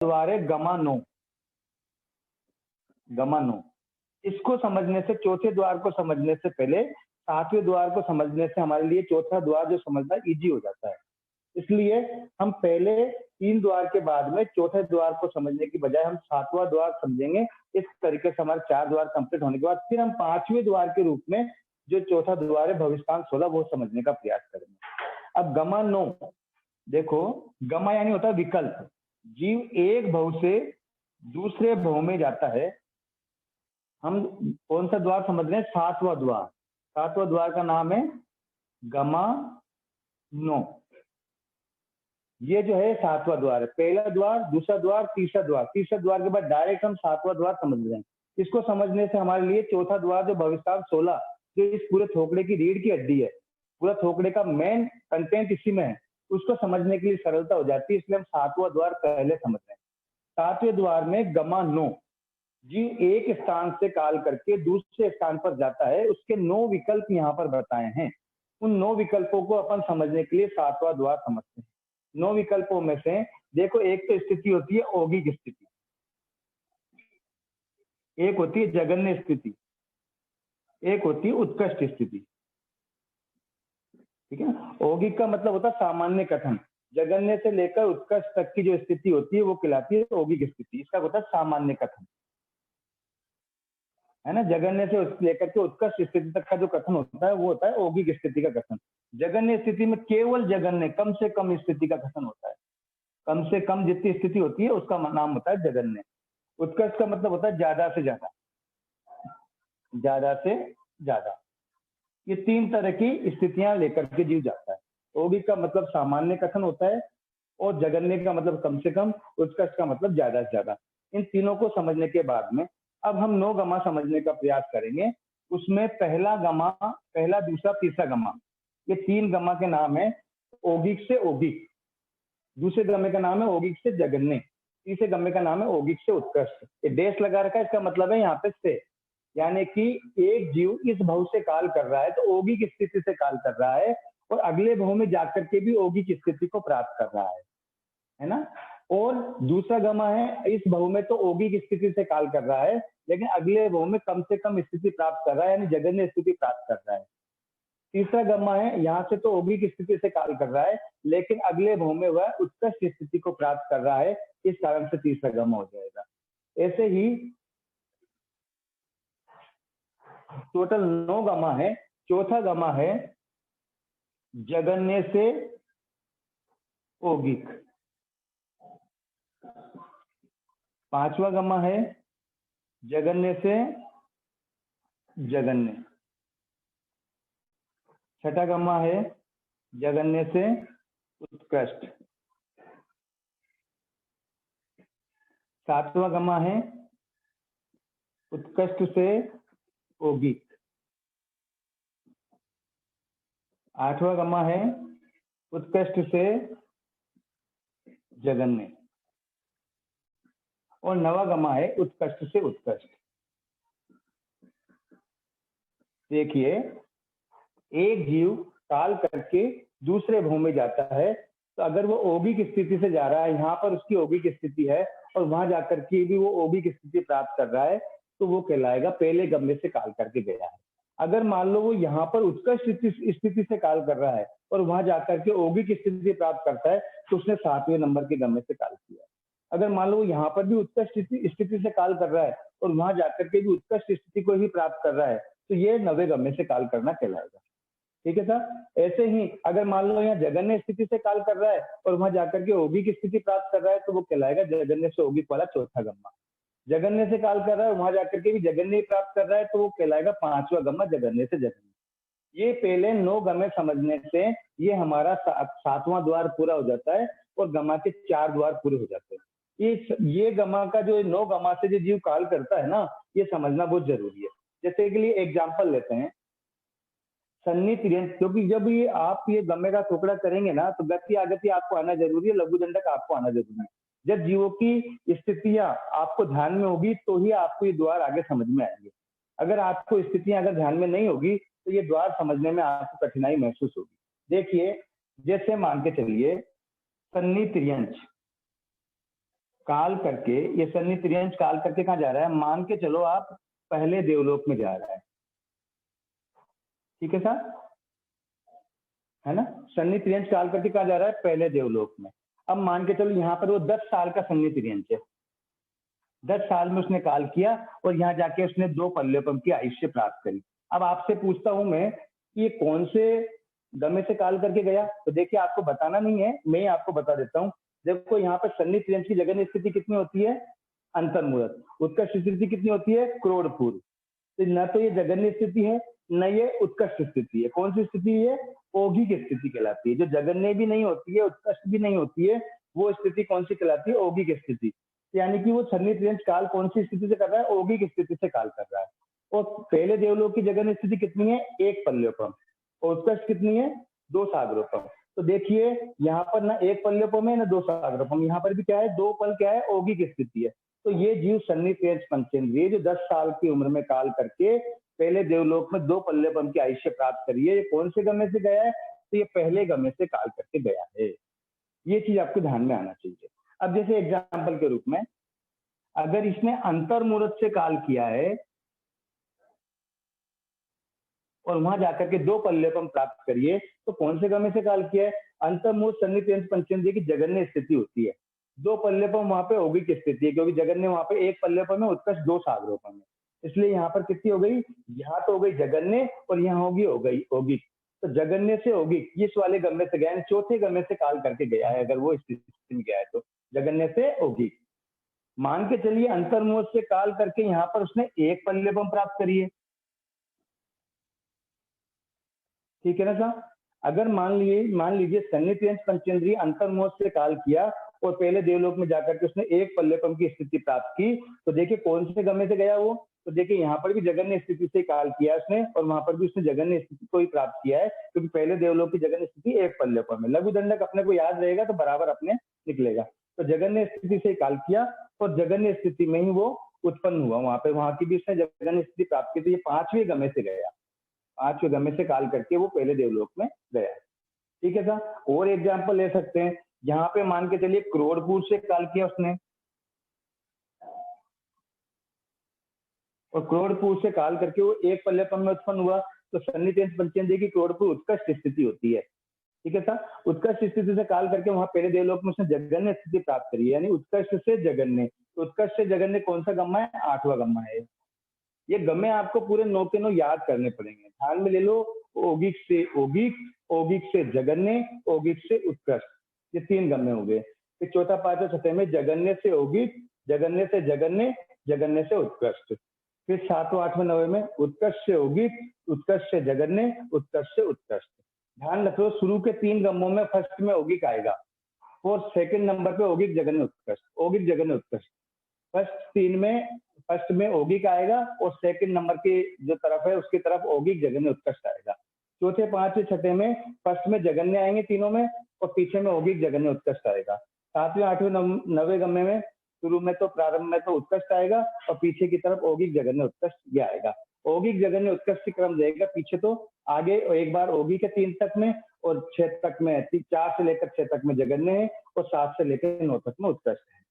द्वारे गमानो, गमानो, इसको समझने से, चौथे द्वार को समझने से पहले सातवें द्वार को समझने से हमारे लिए चौथा द्वार जो समझना इजी हो जाता है। इसलिए हम पहले 3 द्वार के बाद में चौथे द्वार को समझने की बजाय हम सातवां द्वार समझेंगे। इस तरीके से हमारे 4 द्वार कंप्लीट होने के बाद फिर हम 5वें द्वार के रूप में जो चौथा द्वार है भविष्यकाल 16 वो समझने का प्रयास करेंगे। अब गमा नो, देखो गमा यानी होता है विकल्प। जीव एक भव से दूसरे भव में जाता है। हम कौन सा द्वार समझ रहे हैं? सातवां द्वार। सातवां द्वार का नाम है गमा नो। ये जो है सातवां द्वार है। पहला द्वार, दूसरा द्वार, तीसरा द्वार। तीसरा द्वार के बाद डायरेक्ट हम सातवां द्वार समझ रहे हैं। इसको समझने से हमारे लिए चौथा द्वार जो भविष्यकाल 16 जो इस पूरे थोकड़े की रीढ़ की हड्डी है, पूरा थोकड़े का मेन कंटेंट इसी में है, उसको समझने के लिए सरलता हो जाती है। इसलिए हम सातवां द्वार पहले समझ रहे हैं। सातवें द्वार में गमा नो, जीव एक स्थान से काल करके दूसरे स्थान पर जाता है। उसके 9 विकल्प यहाँ पर बताए हैं। उन 9 विकल्पों को अपन समझने के लिए सातवां द्वार समझते हैं। 9 विकल्पों में से देखो, एक तो स्थिति होती है औगिक स्थिति, एक होती है जघन्य स्थिति, एक होती है उत्कृष्ट स्थिति। ठीक है, औगिक का मतलब होता है सामान्य कथन। जघन्य से लेकर उत्कृष्ट तक की जो स्थिति होती है वो कहलाती है औगिक स्थिति। इसका होता है सामान्य कथन, है ना। जघन्य से लेकर के उत्कृष्ट स्थिति तक का जो कथन होता है वो होता है औगिक स्थिति का कथन। जघन्य स्थिति में केवल जघन्य, कम से कम स्थिति का कथन होता है। कम से कम जितनी स्थिति होती है उसका नाम होता है जघन्य। उत्कृष्ट का मतलब होता है ज्यादा से ज्यादा, ज्यादा से ज्यादा। ये 3 तरह की स्थितियां लेकर के जीव जाता है। औगिक का मतलब सामान्य कथन होता है, और जघन्य का मतलब कम से कम, उत्कृष्ट का मतलब ज्यादा से ज्यादा। इन तीनों को समझने के बाद में अब हम 9 गमा समझने का प्रयास करेंगे। उसमें पहला गमा, पहला, दूसरा, तीसरा गमा, ये 3 गमा के नाम है औगिक से औगिक। दूसरे गमे का नाम है औगिक से जघन्य। तीसरे गमे का नाम है औगिक से उत्कृष्ट। ये डैश लगा रखा है, इसका मतलब है यहाँ पे से, यानी कि एक जीव इस भव से काल कर रहा है तो औगिक स्थिति से काल कर रहा है, और अगले भव में जाकर के भी औगिक स्थिति को प्राप्त कर रहा है ना। और दूसरा गमा है, इस भव में तो औगिक स्थिति से काल कर रहा है, लेकिन अगले भव में कम से कम स्थिति प्राप्त कर रहा है, यानी जघन्य स्थिति प्राप्त कर रहा है। तीसरा गमा है, यहाँ से तो औगिक स्थिति से काल कर रहा है, लेकिन अगले भव में वह उत्कृष्ट स्थिति को प्राप्त कर रहा है, इस कारण से तीसरा गमा हो जाएगा। ऐसे ही टोटल 9 गमा है। चौथा गमा है जघन्य से औगिक। 5वां गमा है जघन्य से जघन्य। छठा गमा है जघन्य से उत्कृष्ट। 7वां गमा है उत्कृष्ट से औगिक। 8वां गमा है उत्कृष्ट से जघन्य, और 9वां गमा है उत्कृष्ट से उत्कृष्ट। देखिए, एक जीव काल करके दूसरे भव में जाता है, तो अगर वो औगिक स्थिति से जा रहा है, यहाँ पर उसकी औगिक स्थिति है, और वहां जाकर के भी वो औगिक स्थिति प्राप्त कर रहा है, तो वो कहलाएगा पहले गम्य से काल करके गया है। अगर मान लो वो यहाँ पर उत्कृष्ट स्थिति से काल कर रहा है और वहां जाकर के औगिक स्थिति प्राप्त करता है, तो उसने 7वें नंबर के गम्य से काल किया। अगर मान लो वो यहाँ पर भी उत्कृष्ट स्थिति से काल कर रहा है और वहां जाकर के भी उत्कृष्ट स्थिति को ही प्राप्त कर रहा है, तो ये 9वें गम्य से काल करना कहलाएगा। ठीक है सर। ऐसे ही अगर मान लो यहाँ जघन्य स्थिति से काल कर रहा है और वहां जाकर के औगिक स्थिति प्राप्त कर रहा है, तो वो कहलाएगा जघन्य से औगिक वाला चौथा गम्मा। जघन्य से काल कर रहा है, वहां जाकर के भी जघन्य प्राप्त कर रहा है, तो वो कहलाएगा 5वां गम्मा, जघन्य से जघन्य। ये पहले 9 गमे समझने से ये हमारा 7वां द्वार पूरा हो जाता है, और गमा के 4 द्वार पूरे हो जाते हैं। ये गमा का जो 9 गमा से जो जीव काल करता है ना, ये समझना बहुत जरूरी है। जैसे के लिए एग्जाम्पल लेते हैं, सन्नी तिर्यंत, क्योंकि जब ये आप ये गमे का टुकड़ा करेंगे ना, तो गति आगति आपको आना जरूरी है, लघु दंडक आपको आना जरूरी है। जब जीवों की स्थितियां आपको ध्यान में होगी तो ही आपको ये द्वार आगे समझ में आएंगे। अगर आपको स्थितियां अगर ध्यान में नहीं होगी तो ये द्वार समझने में आपको कठिनाई महसूस होगी। देखिए, जैसे मान के चलिए सन्नी तिर्यंत, काल करके, ये सन्नी त्रियंश काल करके कहाँ जा रहा है, मान के चलो आप पहले देवलोक में जा रहा है, ठीक है साहब, है ना। सन्नी त्रियंश काल करके कहाँ जा रहा है, पहले देवलोक में। अब मान के चलो यहाँ पर वो 10 साल का सन्नी त्रियंश है, 10 साल में उसने काल किया और यहाँ जाके उसने 2 पल्लवम की आयुष्य प्राप्त करी। अब आपसे पूछता हूं मैं कि ये कौन से गमे से काल करके गया, तो देखिए आपको बताना नहीं है, मैं ही आपको बता देता हूँ। देखो यहाँ पर सन्नी त्रियंश की जगह स्थिति कितनी होती है, अंतर्मुहूर्त। उत्कर्ष स्थिति कितनी होती है, क्रोड़ पूर्व। तो न तो ये जगन्य स्थिति है, न ये उत्कृष्ट स्थिति है। कौन सी स्थिति है, औगिक स्थिति कहलाती है। जो जगन्य भी नहीं होती है, उत्कृष्ट भी नहीं होती है, वो स्थिति कौन सी कहलाती है, औगिक स्थिति। यानी कि वो सन्नी त्रियंश काल कौन सी स्थिति से कर रहा है, औगिक स्थिति से काल कर रहा है। और पहले देवलोक की जगन्य स्थिति कितनी है, 1 पल्लवम, और उत्कृष्ट कितनी है, 2 सागरोपम। तो देखिए यहाँ पर ना 1 पल्लवम है ना 2 सागरोपम, यहाँ पर भी क्या है, 2 पल क्या है, औगिक स्थिति है। तो ये जीव सन्नी त्रियंश पंचेंद्रिय जो 10 साल की उम्र में काल करके पहले देवलोक में 2 पल्लवम की आयुष्य प्राप्त करी है, ये कौन से गम्य से गया है, तो ये पहले गम्य से काल करके गया है। ये चीज आपको ध्यान में आना चाहिए। अब जैसे एग्जाम्पल के रूप में, अगर इसने अंतर्मुहूर्त से काल किया है और वहां जाकर के 2 पल्लवम प्राप्त करिए, तो कौन से गम्य से काल किया है, अंतर्मुहूर्त सन्नी त्रियंश पंचेंद्रिय की जगन्य स्थिति होती है। 2 पल्लवम वहां पे औगिक स्थिति है, क्योंकि जगन्य वहां पे 1 पल्लवम है, उत्कर्ष 2 सागरोपम है। इसलिए यहाँ पर कितनी हो गई, यहाँ तो हो गई जगन्य और यहाँ होगी हो गई औगिक। तो जगन्य से औगिक इस वाले गम्य से गया, चौथे गम्य से काल करके गया है, अगर वो स्थिति में गया है तो जगन्य से औगिक। मान के चलिए अंतर्मुहूर्त से काल करके यहाँ पर उसने 1 पल्लवम प्राप्त करी है, ठीक है ना साहब। अगर मान लीजिए सन्नी त्रियंश पंचेंद्रिय अंतर्मुहूर्त से काल किया और पहले देवलोक में जाकर के उसने 1 पल्लवम की स्थिति प्राप्त की, तो देखिए कौन से गम्य से गया वो, तो देखिए यहाँ पर भी जगन्य स्थिति से काल किया उसने और वहां पर भी उसने जगन्य स्थिति को ही प्राप्त किया है, क्योंकि पहले देवलोक की जगन्य स्थिति 1 पल्लवम है। लघु दंडक अपने को याद रहेगा तो बराबर अपने निकलेगा। तो जगन्य स्थिति से काल किया और जगन्य स्थिति में ही वो उत्पन्न हुआ, वहां पे वहां की भी उसने जगन्य स्थिति प्राप्त की, तो ये 5वें गम्य से गया, 5वें गम्य से काल करके वो पहले देवलोक में गया, ठीक है साहब। और एग्जाम्पल ले सकते हैं, यहाँ पे मान के चलिए क्रोड़पुर से काल किया उसने और क्रोड़पुर से काल करके वो 1 पल्लवम में उत्पन्न हुआ, तो सन्नी त्रियंश पंचेंद्रिय की क्रोड़पुर उत्कृष्ट स्थिति होती है, ठीक है साहब। उत्कृष्ट स्थिति से काल करके वहां पहले देवलोक में उसने जगन्य स्थिति प्राप्त करी है, यानी उत्कृष्ट से जगन्य। उत्कृष्ट से जगन्य कौन सा गम्मा है, 8वां गम्मा है। ये गम्य आपको पूरे 9 के 9 याद करने पड़ेंगे, ध्यान में ले लो। औगिक से औगिक, औगिक से जगन्य, औगिक से उत्कृष्ट, ये 3 गम्य हो गए। फिर चौथा पांचवा छठे में जगन्य से औगिक, जगन्य से जगन्य, जगन्य से उत्कृष्ट। फिर 7वां 8वें 9वें में उत्कृष्ट से औगिक, उत्कृष्ट से जगन्य, उत्कृष्ट से उत्कृष्ट। ध्यान रखो शुरू के 3 गम्मों में फर्स्ट में औगिक आएगा और सेकंड नंबर पे औगिक जगन्य उत्कृष्ट, औगिक जगन्य उत्कृष्ट। फर्स्ट में औगिक आएगा और सेकंड नंबर की जो तरफ है उसकी तरफ औगिक जगन्य उत्कृष्ट आएगा। चौथे पांचवें छठे में फर्स्ट में जगन्य आएंगे तीनों में और पीछे में औगिक जगन्य उत्कृष्ट आएगा। 7वें 8वें 9वें गम्य में शुरू में तो प्रारंभ में तो उत्कृष्ट आएगा और पीछे की तरफ औगिक जगन्य उत्कृष्ट ये आएगा। औगिक जगन्य उत्कृष्ट क्रम रहेगा पीछे, तो आगे एक बार औगिक है 3 तक में और 6 तक में, 4 से लेकर 6 तक में जगन्य है और 7 से लेकर 9 तक में उत्कृष्ट है।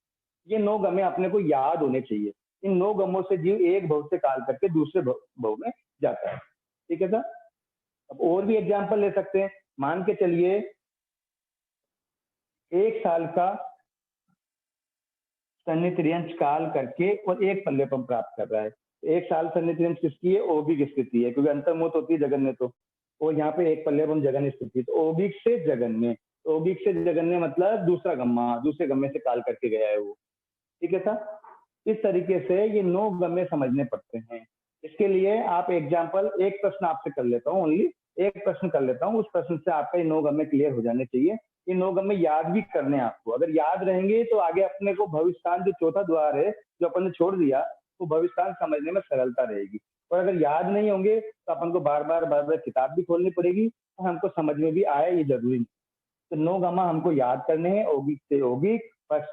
ये 9 गम्य अपने को याद होने चाहिए। इन 9 गम्यों से जीव एक भव से काल करके दूसरे भव में जाता है, ठीक है सर। अब और भी एग्जाम्पल ले सकते हैं, मान के चलिए 1 साल का सन्नी त्रियंश काल करके और 1 पल्लवम प्राप्त कर रहा है। 1 साल सन्नी त्रियंश किसकी है, औगिक स्थिति है, क्योंकि अंतर्मुहूर्त होती है जगन्य, तो और यहाँ पे 1 पल्लवम जगन्य स्थिति, तो औगिक से जगन्य, औगिक से जगन्य मतलब दूसरा गम्मा, दूसरे गम्मे से काल करके गया है वो, ठीक है सर। इस तरीके से ये 9 गम्य समझने पड़ते हैं। इसके लिए आप एग्जाम्पल, एक प्रश्न आपसे कर लेता हूँ, ओनली एक प्रश्न कर लेता हूँ, उस प्रश्न से आपका ये 9 गम्य क्लियर हो जाने चाहिए। ये 9 गम्य याद भी करने हैं आपको, अगर याद रहेंगे तो आगे अपने को भविष्यस्थान जो चौथा द्वार है जो अपन ने छोड़ दिया, तो भविष्यस्थान समझने में सरलता रहेगी। और अगर याद नहीं होंगे तो अपन को बार बार किताब भी खोलनी पड़ेगी और हमको समझ में भी आए, ये जरूरी नहीं। तो 9 गम्मा हमको याद करने हैं, औगिक से औगिक फर्स्ट,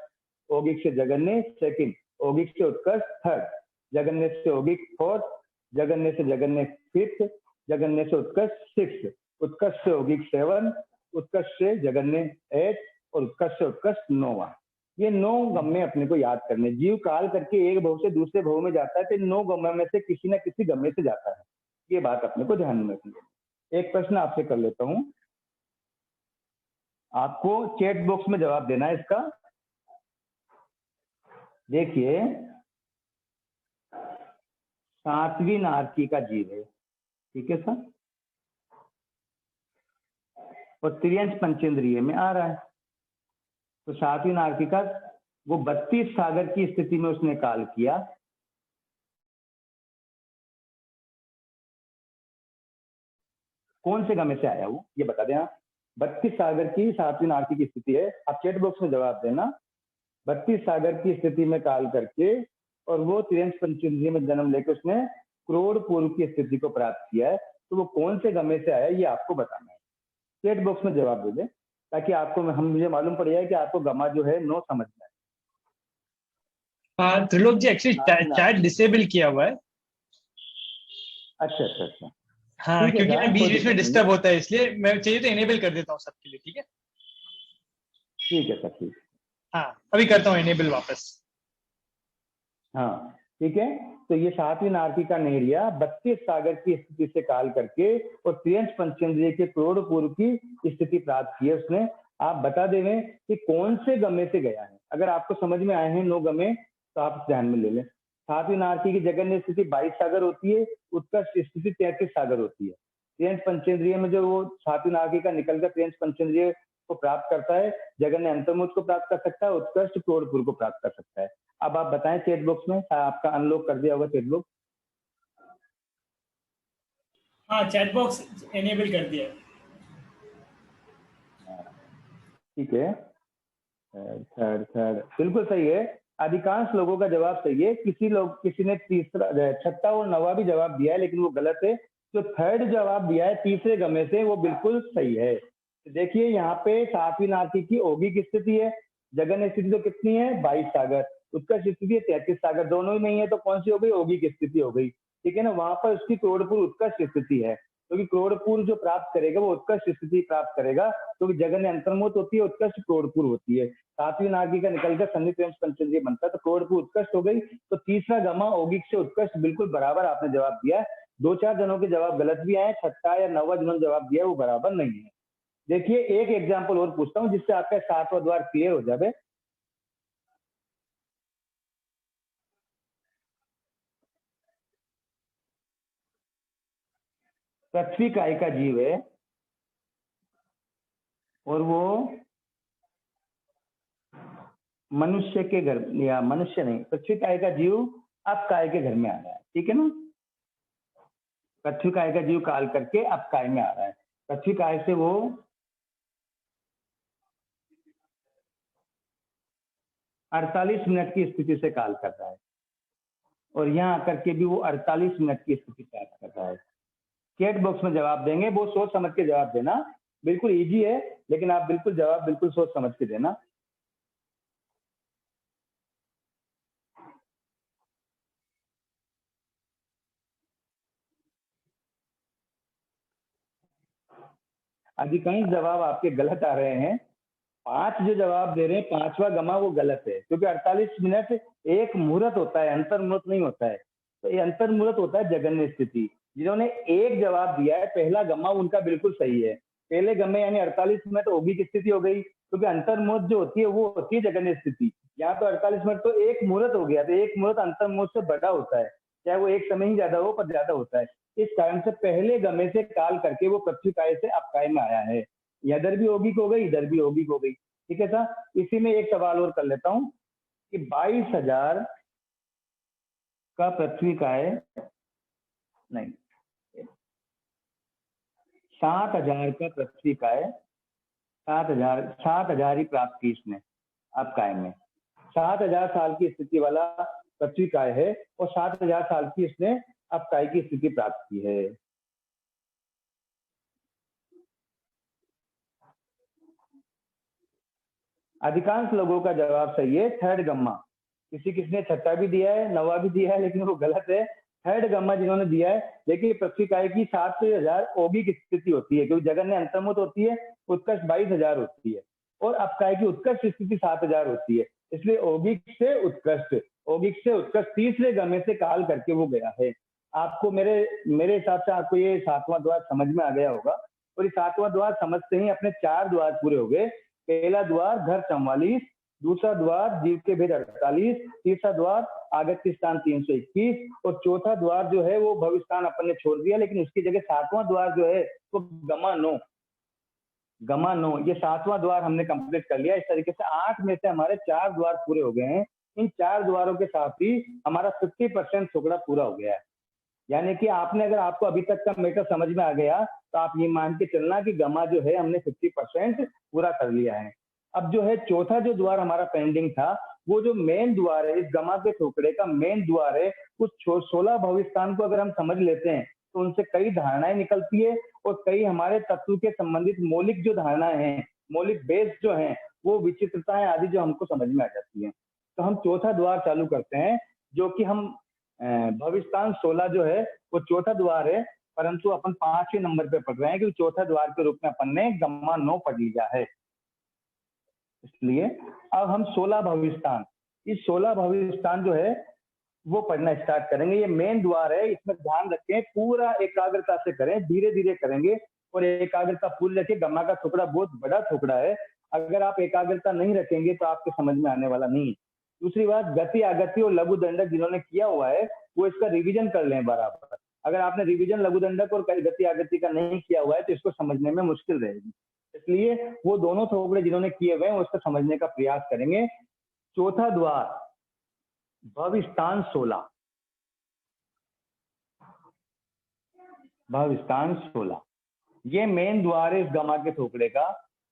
औगिक से जगन्य सेकंड, औगिक से उत्कर्ष थर्ड, जगन्य से औगिक फोर्थ, जगन्य से जगन्य फिफ्थ, जगन्य से उत्कर्ष सिक्स, उत्कर्ष से औगिक 7, उत्कर्ष से जगन्य 8 और उत्कर्ष से उत्कर्ष 9। ये 9 गम्य अपने को याद करने। जीव काल करके एक भव से दूसरे भव में जाता है तो 9 गम्य में से किसी न किसी गम्य से जाता है। ये बात अपने को ध्यान में रखनी है। एक प्रश्न आपसे कर लेता हूं, आपको चैट बॉक्स में जवाब देना है इसका। देखिए, 7वीं नारकी का जीव है, ठीक है सर, और त्रियंश पंचेंद्रिय में आ रहा है। तो 7वीं नारकी का वो 32 सागर की स्थिति में उसने काल किया। कौन से गम्य से आया वो, ये बता दें आप। 32 सागर की 7वीं नारकी की स्थिति है, आप चैट बॉक्स में जवाब देना। 32 सागर की स्थिति में काल करके और वो त्रियंश पंचेंद्रिय में जन्म लेकर उसने क्रोड़ पूर्व की स्थिति को प्राप्त किया है। तो वो कौन से गम्य से आया ये आपको बताना है। चैट बॉक्स में जवाब दे दें ताकि आपको मुझे मालूम पड़ जाए कि आपको गमा जो है 9 समझना है। त्रिलोक जी एक्चुअली चैट डिसेबल किया हुआ है। अच्छा अच्छा अच्छा, हाँ, क्योंकि मैं बीच बीच में डिस्टर्ब होता है, इसलिए मैं चाहिए तो इनेबल कर देता हूँ सबके लिए। ठीक है, ठीक है सर, ठीक। हाँ, अभी करता हूँ इनेबल वापस। हाँ ठीक है। तो ये 7वीं नारकी का नेरिया 32 सागर की स्थिति से काल करके और त्रियंश पंचेंद्रिय के करोड़ पूर्व की स्थिति प्राप्त की है उसने। आप बता देवें कि कौन से गम्य से गया है। अगर आपको समझ में आए हैं 9 गम्य तो आप ध्यान में ले लें। 7वीं नारकी की जगन्य स्थिति 22 सागर होती है, उत्कर्ष स्थिति 33 सागर होती है। त्रियंश पंचेंद्रिय में जो वो 7वीं नारकी का निकलकर त्रियंश पंचेंद्रिय को प्राप्त करता है, जगन्य अंतर्मुख को प्राप्त कर सकता है, उत्कृष्ट करोड़ पूर्व को प्राप्त कर सकता है। अब आप बताएं चैट बॉक्स में, आपका अनलॉक कर दिया होगा चैट बॉक्स? हाँ, चैट बॉक्स एनेबल कर दिया। ठीक है, थर्ड बिल्कुल सही है। अधिकांश लोगों का जवाब सही है। किसी ने तीसरा, छठा और नवा भी जवाब दिया है लेकिन वो गलत है। जो थर्ड जवाब दिया है तीसरे गम्य से वो बिल्कुल सही है। देखिए यहाँ पे 7वीं नारकी की औगिक स्थिति है, जगन्य स्थिति तो कितनी है 22 सागर, उत्कर्ष स्थिति है 33 सागर, दोनों ही नहीं है तो कौन सी हो गई, औगिक स्थिति हो गई। ठीक है ना, वहां पर उसकी करोड़पुर उत्कर्ष स्थिति है क्योंकि करोड़पुर जो प्राप्त करेगा वो उत्कर्ष स्थिति प्राप्त करेगा क्योंकि जगन्य अंतर्मुख होती है, उत्कर्ष करोड़पुर होती है। 7वीं नारकी का निकलकर सन्निहित त्रियंश पंचेंद्रिय बनता है तो करोड़पुर उत्कर्ष हो गई। तो तीसरा गमा औगिक से उत्कर्ष बिल्कुल बराबर आपने जवाब दिया है। 2-4 जनों के जवाब गलत भी आए, छठा या नवा जिन्होंने जवाब दिया वो बराबर नहीं है। देखिए एक एग्जाम्पल और पूछता हूं जिससे आपका 7वां द्वार क्लियर हो जाए। पृथ्वी काय का जीव है और वो मनुष्य के घर, या मनुष्य नहीं, पृथ्वी काय का जीव अब काय के घर में आ रहा है। ठीक है ना, पृथ्वी काय का जीव काल करके अब काय में आ रहा है। पृथ्वी काय से वो 48 मिनट की स्थिति से काल कर रहा है और यहाँ आकर के भी वो 48 मिनट की स्थिति प्राप्त कर रहा है। चैट बॉक्स में जवाब देंगे, वो सोच समझ के जवाब देना। बिल्कुल इजी है लेकिन आप बिल्कुल जवाब बिल्कुल सोच समझ के देना। अधिकांश जवाब आपके गलत आ रहे हैं। 5 जो जवाब दे रहे हैं, 5वां गमा वो गलत है क्योंकि 48 मिनट एक मुहूर्त होता है, अंतर्मुहूर्त नहीं होता है। तो ये अंतर्मुहूर्त होता है जगन्य स्थिति। जिन्होंने एक जवाब दिया है पहला गमा उनका बिल्कुल सही है। पहले गमे यानी 48 मिनट औगिक स्थिति हो गई क्योंकि अंतर्मुहूर्त जो होती है वो होती है जगन्य स्थिति। यहाँ तो 48 मिनट तो एक मुहूर्त हो गया, तो एक मुहूर्त अंतर्मुहूर्त से बड़ा होता है, चाहे वो एक समय ही ज्यादा हो पर ज्यादा होता है। इस कारण से पहले गमे से काल करके वो पृथ्वी काय से अब काय में आया है। इधर भी औगिक हो गई, इधर भी औगिक हो गई। ठीक है सर, इसी में एक सवाल और कर लेता हूं कि 22,000 का पृथ्वी काय, नहीं 7,000 का पृथ्वी काय, 7,000 ही प्राप्त की इसने अब काय में। 7,000 साल की स्थिति वाला पृथ्वी काय है और 7,000 साल की इसने अब काय की स्थिति प्राप्त की है। अधिकांश लोगों का जवाब सही है, थर्ड गम्मा। किसी ने छठा भी दिया है, नवा भी दिया है लेकिन वो गलत है। थर्ड गम्मा जिन्होंने दिया है, देखिए पृथ्वी काय की 7,000 औगिक स्थिति होती है क्योंकि जगन्य अंतर्मुहूर्त होती है, उत्कर्ष 22,000 होती है और अब काय की उत्कर्ष स्थिति 7,000 होती है। इसलिए औगिक से उत्कृष्ट, औगिक से उत्कृष्ट तीसरे गमे से काल करके वो गया है। आपको मेरे मेरे हिसाब से आपको ये 7वां द्वार समझ में आ गया होगा। और ये 7वां द्वार समझते ही अपने 4 द्वार पूरे हो गए। पहला द्वार घर 44, दूसरा द्वार जीव के भेद 48, तीसरा द्वार आगत्य स्थान 321 और चौथा द्वार जो है वो भविष्य स्थान अपन ने छोड़ दिया, लेकिन उसकी जगह 7वां द्वार जो है वो गमा 9, गमा 9, ये 7वां द्वार हमने कंप्लीट कर लिया। इस तरीके से 8 में से हमारे 4 द्वार पूरे हो गए हैं। इन 4 द्वारों के साथ ही हमारा 50% टुकड़ा पूरा हो गया है। यानी कि आपने, अगर आपको अभी तक का मैटर समझ में आ गया तो आप ये मान के चलना कि गमा जो है हमने 50% पूरा कर लिया है। अब जो है चौथा जो द्वार हमारा पेंडिंग था, वो जो मेन द्वार है, इस गमा के टुकड़े का मेन द्वार है, उस 16 भविष्यस्थान को अगर हम समझ लेते हैं तो उनसे कई धारणाएं निकलती है और कई हमारे तत्व के संबंधित मौलिक जो धारणाएं हैं, मौलिक बेस जो हैं, वो विचित्रताएं आदि जो हमको समझ में आ जाती हैं। तो हम चौथा द्वार चालू करते हैं, जो कि हम भविष्यस्थान 16 जो है वो चौथा द्वार है, परंतु अपन 5वें नंबर पे पढ़ रहे हैं क्योंकि चौथा द्वार के रूप में अपन ने गम्मा 9 पढ़ लिया है। इसलिए अब हम 16 भविष्यस्थान, इस 16 भविष्यस्थान जो है वो पढ़ना स्टार्ट करेंगे। ये मेन द्वार है, इसमें ध्यान रखें, पूरा एकाग्रता से करें, धीरे धीरे करेंगे और एकाग्रता पूरी रखें। गम्मा का टुकड़ा बहुत बड़ा टुकड़ा है, अगर आप एकाग्रता नहीं रखेंगे तो आपके समझ में आने वाला नहीं है। दूसरी बात, गति आगति और लघु दंडक जिन्होंने किया हुआ है वो इसका रिवीजन कर लें बराबर। अगर आपने रिवीजन लघु दंडक और गति आगति का नहीं किया हुआ है तो इसको समझने में मुश्किल रहेगी। इसलिए वो दोनों टुकड़े जिन्होंने किए हुए हैं उसको समझने का प्रयास करेंगे। चौथा द्वार भविष्यस्थान 16, भविष्यस्थान 16 ये मेन द्वार है इस गमा के टुकड़े का।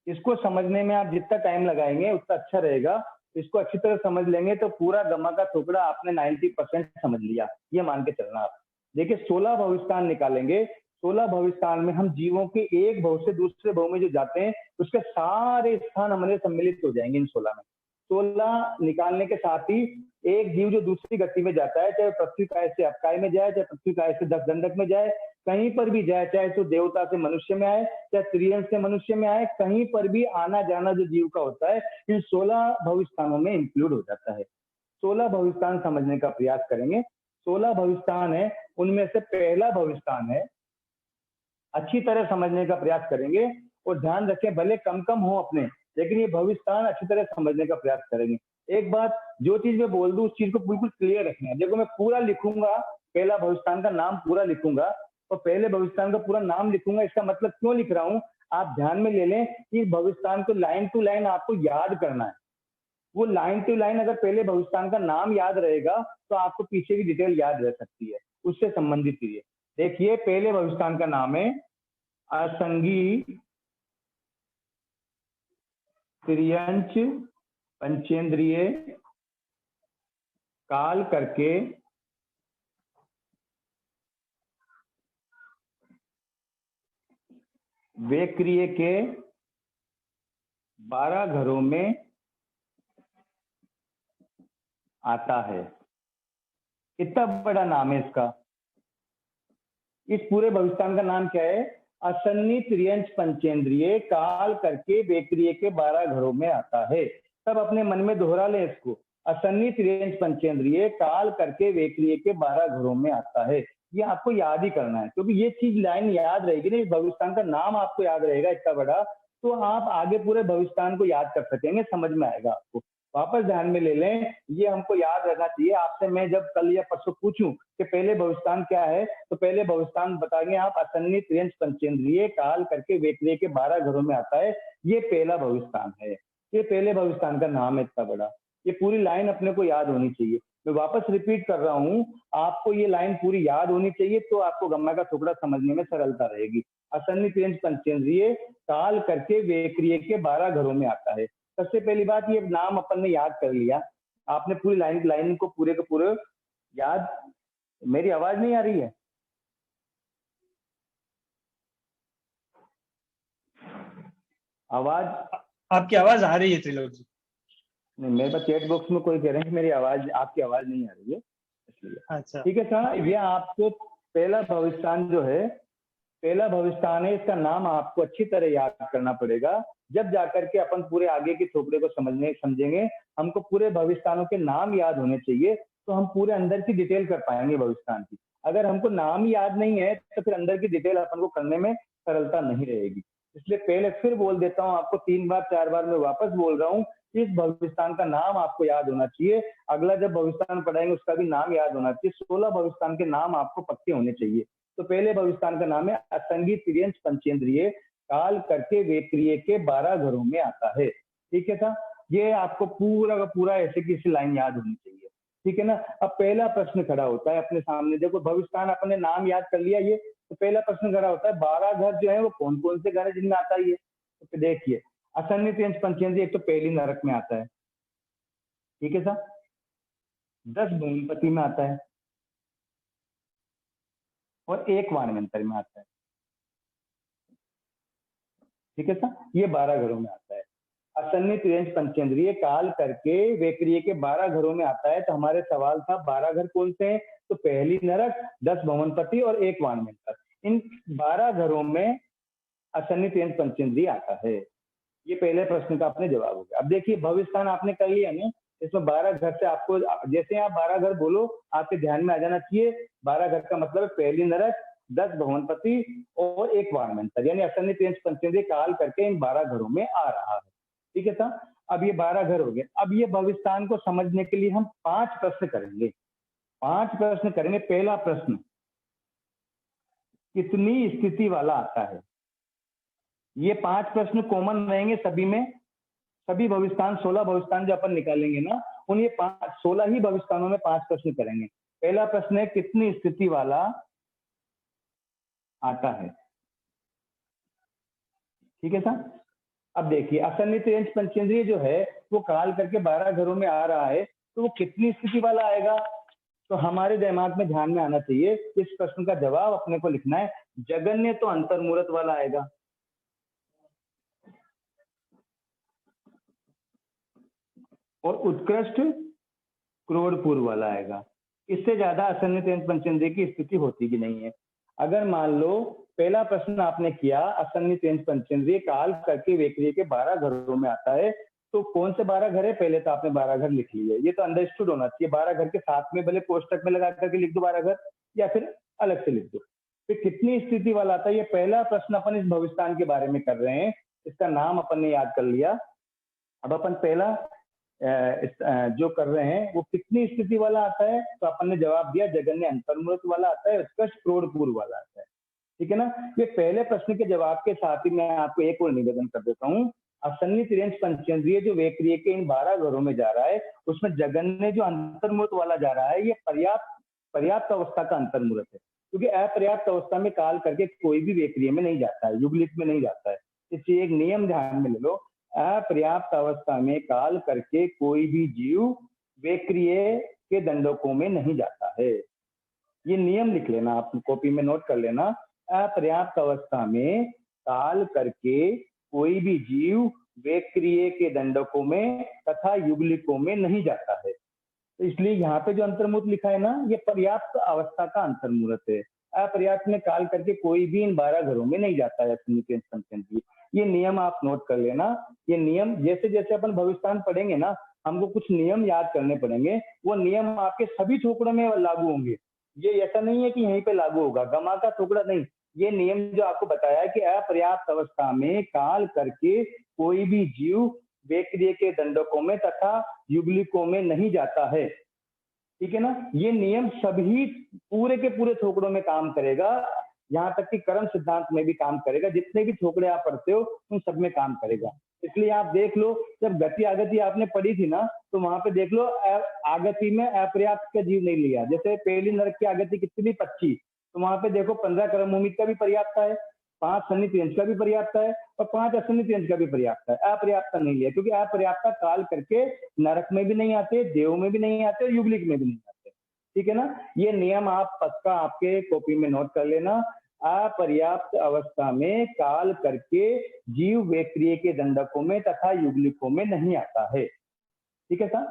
इसको समझने में आप जितना टाइम लगाएंगे उतना अच्छा रहेगा। इसको अच्छी तरह समझ लेंगे तो पूरा गमा का टुकड़ा आपने 90% समझ लिया, ये मान के चलना आप। देखिए 16 भविष्यस्थान निकालेंगे, 16 भविष्यस्थान में हम जीवों के एक भव से दूसरे भव में जो जाते हैं उसके सारे स्थान हमारे सम्मिलित हो जाएंगे इन 16 में। 16 निकालने के साथ ही एक जीव जो दूसरी गति में जाता है, चाहे पृथ्वी काय से अपकाय में जाए, चाहे पृथ्वी काय से 10 दंडक में जाए, कहीं पर भी जाए, चाहे तो देवता से मनुष्य में आए, चाहे त्रियंश से मनुष्य में आए, कहीं पर भी आना जाना जो जीव का होता है इन 16 भविष्यस्थानों में इंक्लूड हो जाता है। 16 भविष्यस्थान समझने का प्रयास करेंगे। 16 भविष्यस्थान है, उनमें से पहला भविष्यस्थान है, अच्छी तरह समझने का प्रयास करेंगे और ध्यान रखें भले कम कम हो अपने, लेकिन ये भविष्यस्थान अच्छी तरह समझने का प्रयास करेंगे। एक बात, जो चीज मैं बोल दूं उस चीज को बिल्कुल क्लियर रखना है। देखो मैं पूरा लिखूंगा, पहला भविष्यस्थान का नाम पूरा लिखूंगा और पहले भविष्यस्थान का पूरा नाम लिखूंगा। इसका मतलब क्यों लिख रहा हूं आप ध्यान में ले लें कि भविष्यस्थान को लाइन टू लाइन आपको याद करना है। वो लाइन टू लाइन अगर पहले भविष्यस्थान का नाम याद रहेगा तो आपको पीछे की डिटेल याद रह सकती है, उससे संबंधित चीजें। देखिए पहले भविष्यस्थान का नाम है असंगी त्रियंच पंचेंद्रिय काल करके वेक्रिय के 12 घरों में आता है। कितना बड़ा नाम है इसका। इस पूरे भविष्यस्थान का नाम क्या है? असन्नी त्रियंच पंचेंद्रिय काल करके वेक्रिय के 12 घरों में आता है। तब अपने मन में दोहरा लें इसको, असन्नी त्रियंच पंचेंद्रिय काल करके वेक्रिय के 12 घरों में आता है। ये आपको याद ही करना है, क्योंकि ये चीज लाइन याद रहेगी ना, इस भविष्यस्थान का नाम आपको याद रहेगा इतना बड़ा, तो आप आगे पूरे भविष्यस्थान को याद कर सकेंगे, समझ में आएगा आपको। वापस ध्यान में ले लें, ये हमको याद रखना चाहिए। आपसे मैं जब कल या परसों पूछूं कि पहले भविष्यस्थान क्या है, तो पहले भविष्यस्थान बताएंगे आप असन्नी त्रियंच पंचेंद्रिय काल करके वेक्रिय के 12 घरों में आता है। ये पहला भविष्यस्थान है, ये पहले भविष्यस्थान का नाम है इतना बड़ा। ये पूरी लाइन अपने को याद होनी चाहिए। मैं वापस रिपीट कर रहा हूँ, आपको ये लाइन पूरी याद होनी चाहिए, तो आपको गम्मा का टुकड़ा समझने में सरलता रहेगी। असन्नी त्रियंच पंचेंद्रिय काल करके वेक्रिय के 12 घरों में आता है। सबसे पहली बात, ये नाम अपन ने याद कर लिया। आपने पूरी लाइन को पूरे के पूरे याद। मेरी आवाज नहीं आ रही है? आवाज, आपकी आवाज आ रही है त्रिलोक जी। नहीं, मेरे पास चैट बॉक्स में कोई कह रहे हैं कि मेरी आवाज, आपकी आवाज नहीं आ रही है, इसलिए। अच्छा ठीक है सर, ये आपको पहला भविष्यस्थान जो है, पहला भविष्यस्थान है, इसका नाम आपको अच्छी तरह याद करना पड़ेगा। जब जाकर के अपन पूरे आगे के थोपड़े को समझेंगे। हमको पूरे भविष्यवाणों के नाम याद होने चाहिए, तो हम पूरे अंदर की डिटेल कर पाएंगे भविष्यवाण की। अगर हमको नाम ही याद नहीं है तो फिर अंदर की डिटेल अपन को करने में सरलता नहीं रहेगी। इसलिए पहले फिर बोल देता हूँ आपको, 3 बार 4 बार मैं वापस बोल रहा हूँ, इस भविष्यवाण का नाम आपको याद होना चाहिए। अगला जब भविष्यवाण पढ़ाएंगे उसका भी नाम याद होना चाहिए। 16 भविष्यवाण के नाम आपको पक्के होने चाहिए। तो पहले भविष्यवाण का नाम है असंगी तिर्यंच पंचेंद्रिय, काल करके वेक्रिय के 12 घरों में आता है। ठीक है था, ये आपको पूरा का पूरा ऐसे की लाइन याद होनी चाहिए। ठीक है ना। अब पहला प्रश्न खड़ा होता है अपने सामने, देखो भविष्यवाण अपने नाम याद कर लिया ये, तो पहला प्रश्न खड़ा होता है 12 घर जो है वो कौन कौन से घर है जिनमें आता है ये। तो देखिए असंगी तिर्यंच पंचेंद्रिय एक तो पहली नरक में आता है। ठीक है सर। 10 भूमिपति में आता है और 1 वाणवंतर में आता है। ठीक है सर, ये 12 घरों में आता है। असन्नी तिर्यंच पंचेंद्रिय काल करके वेक्रिय के 12 घरों में आता है। तो हमारे सवाल था 12 घर कौन से हैं, तो पहली नरक, 10 भवनपति और 1 वाणवंतर, इन 12 घरों में असन्नी तिर्यंच पंचेंद्रिय आता है। ये पहले प्रश्न का अपने जवाब हो गया। अब देखिए भविष्यवाण आपने कर लिया ना, इसमें 12 घर से आपको जैसे आप 12 घर बोलो आपके ध्यान में आ जाना चाहिए। 12 घर का मतलब है पहली नरक, 10 भवनपति और 1 वाणवंतर, यानी असन्नी तिर्यंच पंचेंद्रिय काल करके इन 12 घरों में आ रहा है। ठीक है सर। अब ये 12 घर हो गए। अब ये भविष्यवाण को समझने के लिए हम 5 प्रश्न करेंगे। 5 प्रश्न करेंगे। पहला प्रश्न, कितनी स्थिति वाला आता है। ये 5 प्रश्न कॉमन रहेंगे सभी में। सभी भविष्यवाण 16 भविष्यवाण जो अपन निकालेंगे ना, उन ये 16 ही भविष्यवाणों में 5 प्रश्न करेंगे। पहला प्रश्न है कितनी स्थिति वाला आता है। ठीक है सर। अब देखिए असन्नी तिर्यंच पंचेंद्रिय जो है वो काल करके 12 घरों में आ रहा है, तो वो कितनी स्थिति वाला आएगा। तो हमारे दिमाग में ध्यान में आना चाहिए, इस प्रश्न का जवाब अपने को लिखना है जगन्य तो अंतर्मुहूर्त वाला आएगा, और उत्कृष्ट क्रोधपूर्व वाला आएगा। इससे ज्यादा असन्नी तिर्यंच पंचेंद्रिय की स्थिति होती भी नहीं है। अगर मान लो पहला प्रश्न आपने किया असन्नी तिर्यंच पंचेंद्रिय काल करके वेक्रिय के 12 घरों में आता है, तो कौन से 12 घर है, पहले तो आपने 12 घर लिख लिए। ये तो अंडरस्टूड होना चाहिए। 12 घर के साथ में भले कोष्टक में लगा करके लिख दो 12 घर, या फिर अलग से लिख दो। फिर कितनी स्थिति वाला आता है, ये पहला प्रश्न अपन इस भविष्यवाण के बारे में कर रहे हैं। इसका नाम अपन ने याद कर लिया। अब अपन पहला जो कर रहे हैं वो कितनी स्थिति वाला आता है, तो अपन ने जवाब दिया जगन्य अंतर्मुहूर्त वाला आता है, उत्कृष्ट क्रोधपूर्व वाला आता है। ठीक है ना। ये पहले प्रश्न के जवाब के साथ ही मैं आपको एक और निवेदन कर देता हूँ। असन्नी तिर्यंच पंचेंद्रिय जो वेक्रिय के इन 12 घरों में जा रहा है, उसमें जगन्य जो अंतर्मुहूर्त वाला जा रहा है, ये पर्याप्त अवस्था का अंतर्मुहूर्त है। क्योंकि अपर्याप्त अवस्था में काल करके कोई भी वेक्रिय में नहीं जाता है, युगलिक में नहीं जाता है। इसलिए एक नियम ध्यान में ले लो, अपर्याप्त अवस्था में काल करके कोई भी जीव वेक्रिय के दंडकों में नहीं जाता है। ये नियम लिख लेना, आप कॉपी में नोट कर लेना। अपर्याप्त अवस्था में काल करके कोई भी जीव वेक्रिय के दंडकों में तथा युगलिकों में नहीं जाता है। तो इसलिए यहाँ पे जो अंतर्मुहूर्त लिखा है ना, ये पर्याप्त अवस्था का अंतर्मुहूर्त है। अपर्याप्त में काल करके कोई भी इन 12 घरों में नहीं जाता है असन्नी तिर्यंच पंचेंद्रिय। ये नियम आप नोट कर लेना। ये नियम जैसे जैसे अपन भविष्यवाण पढ़ेंगे ना, हमको कुछ नियम याद करने पड़ेंगे। वो नियम आपके सभी थोपड़ों में लागू होंगे। ये ऐसा नहीं है कि यहीं पे लागू होगा, गमा का थोपड़ा नहीं। ये नियम जो आपको बताया है कि अपर्याप्त अवस्था में काल करके कोई भी जीव वेक्रिय के दंडकों में तथा युगलिकों में नहीं जाता है। ठीक है ना। ये नियम सभी पूरे के पूरे थोपड़ों में काम करेगा, यहाँ तक कि कर्म सिद्धांत में भी काम करेगा। जितने भी थोपड़े आप पढ़ते हो उन सब में काम करेगा। इसलिए आप देख लो, जब गति आगति आपने पढ़ी थी ना, तो वहां पे देख लो आगति में अपर्याप्त का जीव नहीं लिया। जैसे पहली नरक की आगति कितनी 25, तो वहां पे देखो 15 कर्म भूमि का भी पर्याप्त है, 5 सन्नी तिर्यंच का भी पर्याप्त है और 5 असन्नी तिर्यंच का भी पर्याप्त है। अपर्याप्त नहीं लिया, क्योंकि अपर्याप्त काल करके नरक में भी नहीं आते, देव में भी नहीं आते और युगलिक में भी नहीं आते। ठीक है ना। ये नियम आप पक्का आपके कॉपी में नोट कर लेना। अपर्याप्त अवस्था में काल करके जीव वेक्रिय के दंडकों में तथा युगलिकों में नहीं आता है। ठीक है सर।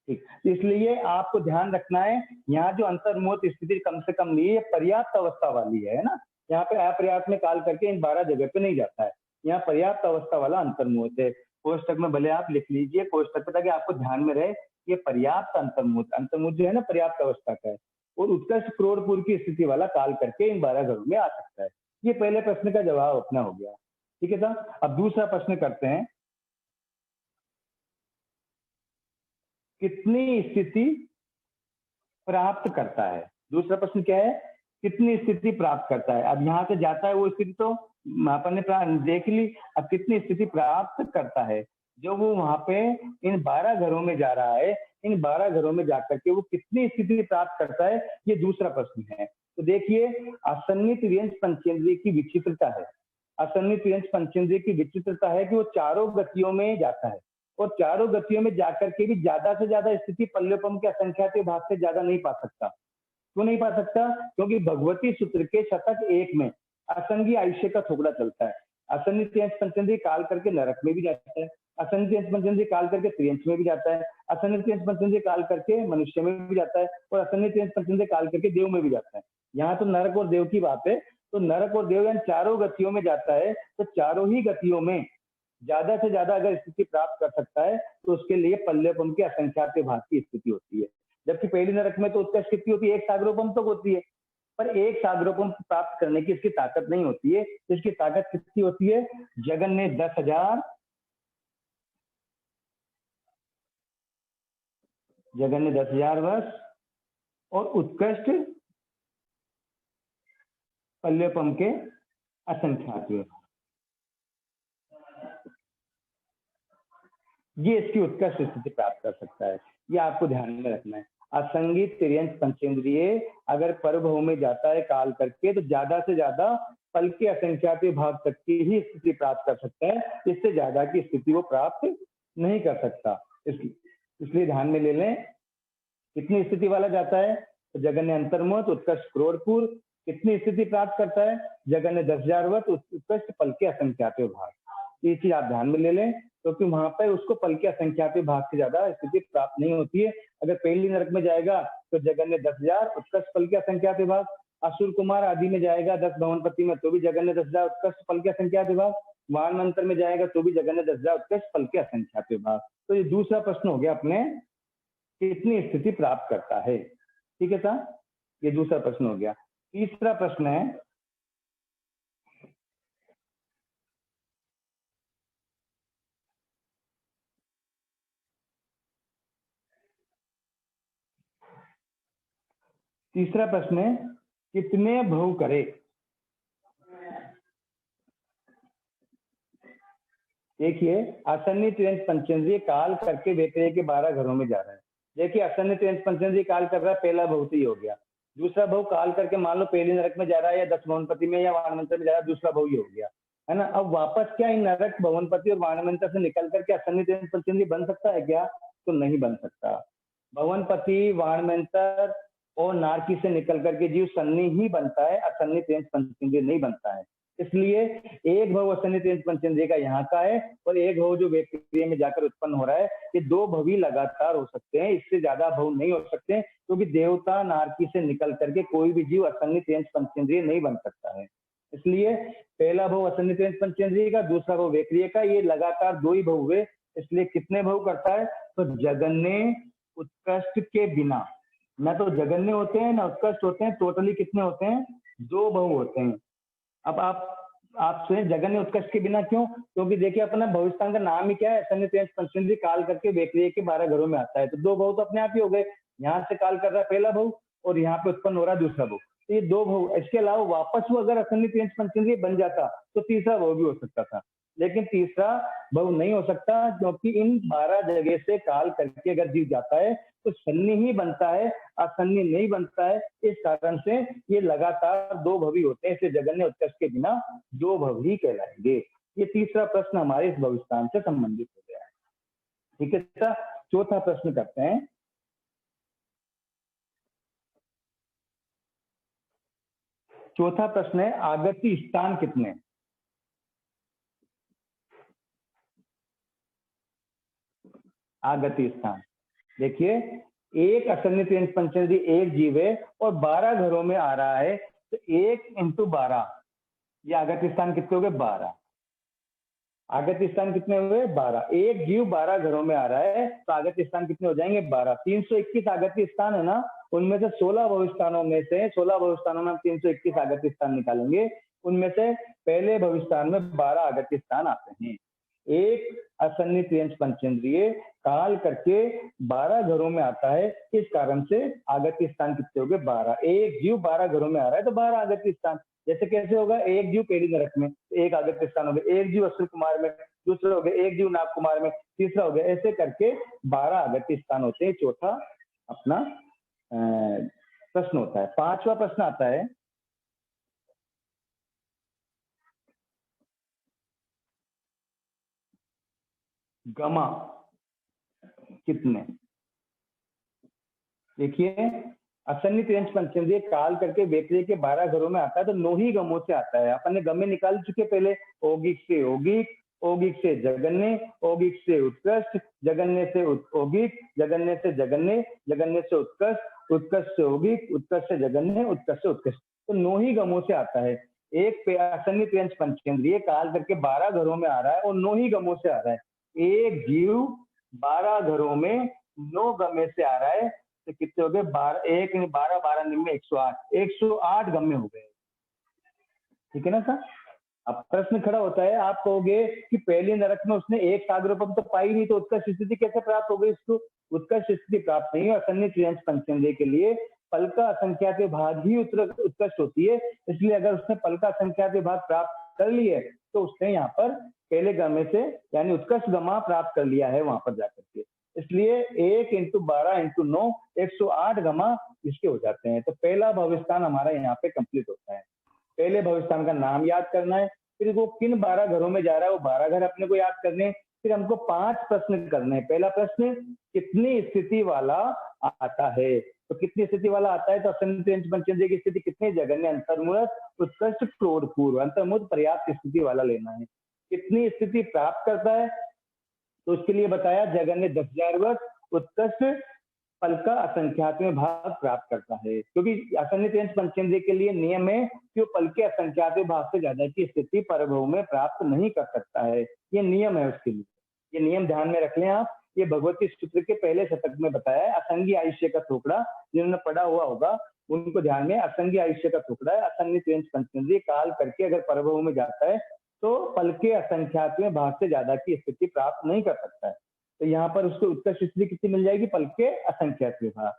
ठीक, इसलिए आपको ध्यान रखना है, यहाँ जो अंतर्मुहूर्त स्थिति कम से कम नहीं है, पर्याप्त अवस्था वाली है ना। यहाँ पे अपर्याप्त में काल करके इन 12 जगह पे नहीं जाता है। यहाँ पर्याप्त अवस्था वाला अंतर्मुहूर्त है। कोष्टक में भले आप लिख लीजिए कोष्टक में, ताकि आपको ध्यान में रहे ये पर्याप्त अंतर्मुहूर्त, अंतर्मुहूर्त जो है ना पर्याप्त अवस्था का है, और उत्कृष्ट क्रोड़पुर की स्थिति वाला काल करके इन 12 घरों में आ सकता है। ये पहले प्रश्न का जवाब अपना हो गया, ठीक है था। अब दूसरा प्रश्न करते हैं, कितनी स्थिति प्राप्त करता है। दूसरा प्रश्न क्या है, कितनी स्थिति प्राप्त करता है। अब यहाँ से जाता है वो स्थिति तो अपन ने देख ली, अब कितनी स्थिति प्राप्त करता है। जो वो वहां पे इन 12 घरों में जा रहा है, इन 12 घरों में जाकर के वो कितनी स्थिति प्राप्त करता है, ये दूसरा प्रश्न है। तो देखिए, असन्नित व्यंज पंचेंद्रिय की विचित्रता है। असन्नित व्यंज पंचेंद्रिय की विचित्रता है कि वो चारों गतियों में जाता है, और चारों गतियों में जाकर के भी ज्यादा से ज्यादा स्थिति पल्योपम के असंख्यात भाग से ज्यादा नहीं पा सकता। क्यों नहीं पा सकता? क्योंकि भगवती सूत्र के शतक 1 में असंगी आयुष्य का थोड़ा चलता है। असन्नित पंचेंद्रिय काल करके नरक में भी जाता है, असन्नित पंचेंद्रिय काल करके त्रियंश में भी जाता है, असन्नित पंचेंद्रिय काल करके मनुष्य में भी जाता है, और असन्नित पंचेंद्रिय काल करके देव में भी जाता है। यहाँ तो नरक और देव की बात है, तो नरक और देव यानी चारों गतियों में जाता है, तो चारों ही गतियों में ज्यादा से ज्यादा अगर स्थिति प्राप्त कर सकता है तो उसके लिए पल्लेपम के असंख्यात भाग की स्थिति होती है। जबकि पहली नरक में तो उत्कर्ष स्थिति होती है, एक सागरोपम तक होती है, पर एक सागरोपम प्राप्त करने की इसकी ताकत नहीं होती है। इसकी ताकत कितनी होती है? जगन ने 10,000 वर्ष और उत्कृष्ट पल्लेपम के असंख्यात, ये इसकी उत्कृष्ट स्थिति प्राप्त कर सकता है। ये आपको ध्यान में रखना है। असंगी तिर्यंश पंचेंद्रिय अगर परभव में जाता है काल करके, तो ज्यादा से ज्यादा पल के असंख्यात भाग तक की ही स्थिति प्राप्त कर सकता है, इससे ज्यादा की स्थिति वो प्राप्त नहीं कर सकता। इसलिए ध्यान में ले लें, कितनी स्थिति वाला जाता है तो जगन्य अंतर्मुहूर्त उत्कृष्ट क्रोड़पुर। कितनी स्थिति प्राप्त करता है? जगन्य 10,000 वर्ष उत्कृष्ट पल के असंख्यात भाग। ये चीज आप ध्यान में ले लें, क्योंकि वहां पर उसको पल के असंख्यात भाग से ज्यादा स्थिति प्राप्त नहीं होती है। अगर पहली नरक में जाएगा तो जगन्य 10,000 उत्कृष्ट पल के असंख्यात भाग, असुर कुमार आदि में जाएगा 10 भवनपति में तो भी जगन्य 10,000 उत्कृष्ट पल के असंख्यात भाग, वान मंत्र में जाएगा तो भी जगन्य 10,000 उत्कृष्ट पल के असंख्यात भाग। तो ये दूसरा प्रश्न हो गया अपने, कितनी स्थिति प्राप्त करता है, ठीक है था। ये दूसरा प्रश्न हो गया। तीसरा प्रश्न है, तीसरा प्रश्न है, कितने भव करे। देखिए, असन्नित पंचेंद्रिय काल करके वेतरेय के 12 घरों में जा रहा है। देखिए, असन्नित पंचेंद्रिय काल कर रहा है, पहला भव ही हो गया। दूसरा भव काल करके मान लो पहली नरक में जा रहा है या 10 भवनपति में या वाणमंत्र में जा रहा है, दूसरा भव ही हो गया, है ना। अब वापस क्या इन नरक भवनपति और वाणमंत्र से निकल करके असन्नित पंचेंद्रिय बन सकता है क्या? तो नहीं बन सकता। भवनपति, वाणमंत्र और नारकी से निकल करके जीव सन्नी ही बनता है, असन्नित पंचेंद्रिय नहीं बनता है। इसलिए एक भव असन्नित पंचेंद्रिय का यहाँ का है, और एक भव जो वेतरेय में जाकर उत्पन्न हो रहा है, ये 2 भवी लगातार हो सकते हैं, इससे ज्यादा भव नहीं हो सकते, क्योंकि देवता नारकी से निकल करके कोई भी जीव असन्नित पंचेंद्रिय नहीं बन सकता है। इसलिए पहला भव असन्नित पंचेंद्रिय का, दूसरा भव वेतरेय का, ये लगातार 2 ही भव हुए। इसलिए कितने भव करता है? तो जगन्य उत्कृष्ट के बिना, ना तो जगन्य होते हैं ना उत्कृष्ट होते हैं, टोटली कितने होते हैं? 2 भव होते हैं। अब आप सुने जगन्य उत्कृष्ट के बिना क्यों? क्योंकि देखिए, अपना भविष्यस्थान का नाम ही क्या है? असन्नित पंचेंद्रिय काल करके वेतरेय के 12 घरों में आता है, तो 2 भव तो अपने आप ही हो गए। यहाँ से काल कर रहा है पहला भव, और यहाँ पे उत्पन्न हो रहा है दूसरा भव, तो ये 2 भव। इसके अलावा वापस वो अगर असन्नित पंचेंद्रिय बन जाता तो तीसरा भव भी हो सकता था, लेकिन तीसरा भव नहीं हो सकता, क्योंकि इन 12 जगह से काल करके अगर जीव जाता है तो सन्नी ही बनता है, असन्नी नहीं बनता है। इस कारण से ये लगातार 2 भवी होते हैं, इसलिए जगन्य उत्कृष्ट के बिना 2 भव ही कहलाएंगे। ये तीसरा प्रश्न हमारे इस भविष्यस्थान से संबंधित हो गया है, ठीक है। चौथा प्रश्न करते हैं, चौथा प्रश्न है, आगति स्थान कितने? आगति स्थान, देखिए, एक असन्नित पंचेंद्रिय एक जीव है और 12 घरों में आ रहा है, तो 1 × 12, ये आगति स्थान कितने हो गए? 12। आगत्य स्थान कितने हुए? 12। एक जीव 12 घरों में आ रहा है तो आगत्य स्थान कितने हो जाएंगे? 12। 321 आगत्य स्थान है ना, उनमें से 16 भविष्ठानों में से 16 भविष्ठानों में हम 321 आगत्य स्थान निकालेंगे, उनमें से पहले भविष्ठान में 12 आगत्य स्थान आते हैं। एक असन्नित यंच पंचेंद्रिय काल करके 12 घरों में आता है, इस कारण से आगत्य स्थान कितने हो गए? 12। एक जीव 12 घरों में आ रहा है तो 12 आगत्य स्थान। जैसे कैसे होगा? एक जीव पेड़ी नरक में, एक आगत्य स्थान हो गया, एक जीव अश्विन कुमार में, दूसरा हो गया एक जीव नाग कुमार में, तीसरा हो गया, ऐसे करके 12 आगत्य स्थान होते हैं। चौथा अपना प्रश्न होता है। पांचवा प्रश्न आता है, गमा कितने? देखिए, असन्नित यंच पंचेंद्रिय काल करके वेक्रिय के 12 घरों में आता है तो 9 ही गमों से आता है। अपन ने गमे निकाल चुके पहले, औगिक से औगिक, औगिक से जगन्य, औगिक से उत्कृष्ट, जगन्य से औगिक, जगन्य से जगन्य, जगन्य से उत्कृष्ट, उत्कृष्ट से औगिक, उत्कृष्ट से जगन्य, उत्कृष्ट से उत्कृष्ट। तो 9 ही गमों से आता है। एक असन्नित यंच पंचेंद्रिय काल करके 12 घरों में आ रहा है और 9 ही गमों से आ रहा है। एक जीव 12 घरों में 9 गमे से आ रहा है तो कितने हो गए? 12 एक 12 12 निम्न 108, 108 गम्य हो गए। ठीक है ना सर? अब प्रश्न खड़ा होता है, आप कहोगे कि पहले नरक में उसने एक सागरोपम तो पाई नहीं, तो उत्कर्ष स्थिति कैसे प्राप्त हो गई? इसको उत्कर्ष स्थिति प्राप्त नहीं है। असन्नित यंच पंचेंद्रिय के लिए पल का असंख्यात विभाग ही उत्कृष्ट होती है, इसलिए अगर उसने पल का असंख्यात विभाग प्राप्त कर लिया है तो उसने यहाँ पर पहले गमे से यानी उत्कर्ष गमा प्राप्त कर लिया है वहां पर जाकर के। इसलिए 1 × 12 × 9 108 गमा इसके हो जाते हैं। तो पहला भविष्ठान हमारा यहाँ पे कंप्लीट होता है। पहले भविष्ठान का नाम याद करना है, फिर वो किन 12 घरों में जा रहा है वो 12 घर अपने को याद करने, फिर हमको 5 प्रश्न करने हैं। पहला प्रश्न, कितनी स्थिति वाला आता है? तो कितनी स्थिति वाला आता है? तो असन्नित यंच पंचेंद्रिय की स्थिति कितने? जगन्य, अंतर्मुहूर्त, उत्कृष्ट, क्रोध पूर्व। अंतर्मुहूर्त पर्याप्त स्थिति वाला लेना है। कितनी स्थिति प्राप्त करता है? तो उसके लिए बताया जगन्य 10,000 वर्ष, उत्कृष्ट पल का असंख्यात में भाग प्राप्त करता है। क्योंकि असन्नित यंच पंचेंद्रिय के लिए नियम है कि वो पल के असंख्यात भाग से ज्यादा की स्थिति परभव में प्राप्त नहीं कर सकता है। ये नियम है उसके लिए, ये नियम ध्यान में रख लें आप। ये भगवती सूत्र के पहले शतक में बताया है। असंगी आयुष्य का टुकड़ा जिन्होंने पढ़ा हुआ होगा उनको ध्यान में, असंगी आयुष्य का टुकड़ा है। असन्नित यंच पंचेंद्रिय काल करके अगर परभव में जाता है तो पल के असंख्यात में भाग से ज्यादा की स्थिति प्राप्त नहीं कर सकता है। तो यहाँ पर उसको उत्कृष्ट स्थिति कितनी मिल जाएगी? पल के असंख्यात विभाग।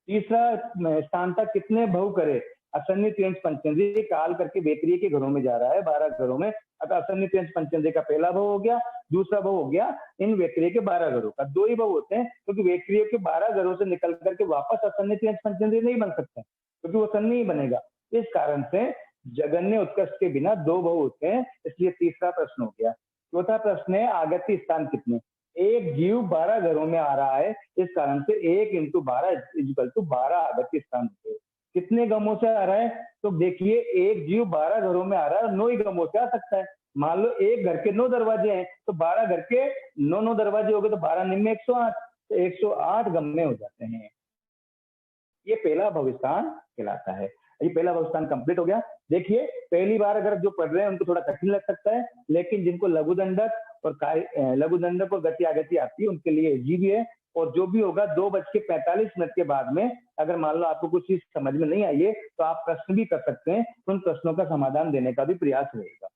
तीसरा स्थान तक कितने भव करे? असन्नित यंच पंचेंद्रिय काल करके वेक्रिय के घरों में जा रहा है 12 घरों में। अतः असन्नित यंच पंचेंद्रिय का पहला भव हो गया, दूसरा भव हो गया इन वेक्रिय के 12 घरों का। 2 ही भव होते हैं क्योंकि वेक्रिय के 12 घरों से निकल करके वापस असन्नित यंच पंचेंद्रिय नहीं बन सकता क्योंकि वो सन्नी ही बनेगा। इस कारण से जगन्य उत्कर्ष के बिना 2 भव होते हैं, इसलिए तीसरा प्रश्न हो गया। चौथा प्रश्न है, आगत्य स्थान कितने? एक जीव 12 घरों में आ रहा है, इस कारण से 1 × 12 = 12 आगत्य स्थान होते हैं। कितने गमों से आ रहा है? तो देखिए, एक जीव 12 घरों में आ रहा है और 9 ही गमों से आ सकता है। मान लो एक घर के 9 दरवाजे हैं तो 12 घर के 9 दरवाजे हो गए तो 12 निम्न 108, तो 108 गम्य हो जाते हैं। ये पहला भविष्ठान कहलाता है। ये पहला भविष्ठान कंप्लीट हो गया। देखिए, पहली बार अगर जो पढ़ रहे हैं उनको थोड़ा कठिन लग सकता है, लेकिन जिनको लघु दंडक और लघु दंडक और गति आगति आती है उनके लिए इजी भी है। और जो भी होगा 2:45 के बाद में अगर मान लो आपको कुछ चीज समझ में नहीं आई है तो आप प्रश्न भी कर सकते हैं, उन प्रश्नों का समाधान देने का भी प्रयास रहेगा।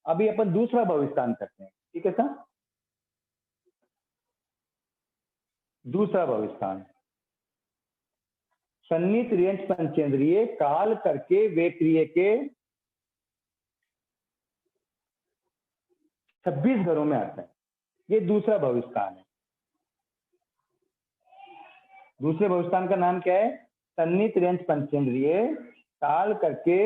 अभी अपन दूसरा भविष्ठान करते हैं, ठीक है सर? दूसरा भविष्ठान, सन्नित यंच पंचेंद्रिय काल करके वेक्रिय के 26 घरों में आता है। ये दूसरा भविष्ठान है। दूसरे भविष्ठान का नाम क्या है? सन्नित यंच पंचेंद्रिय काल करके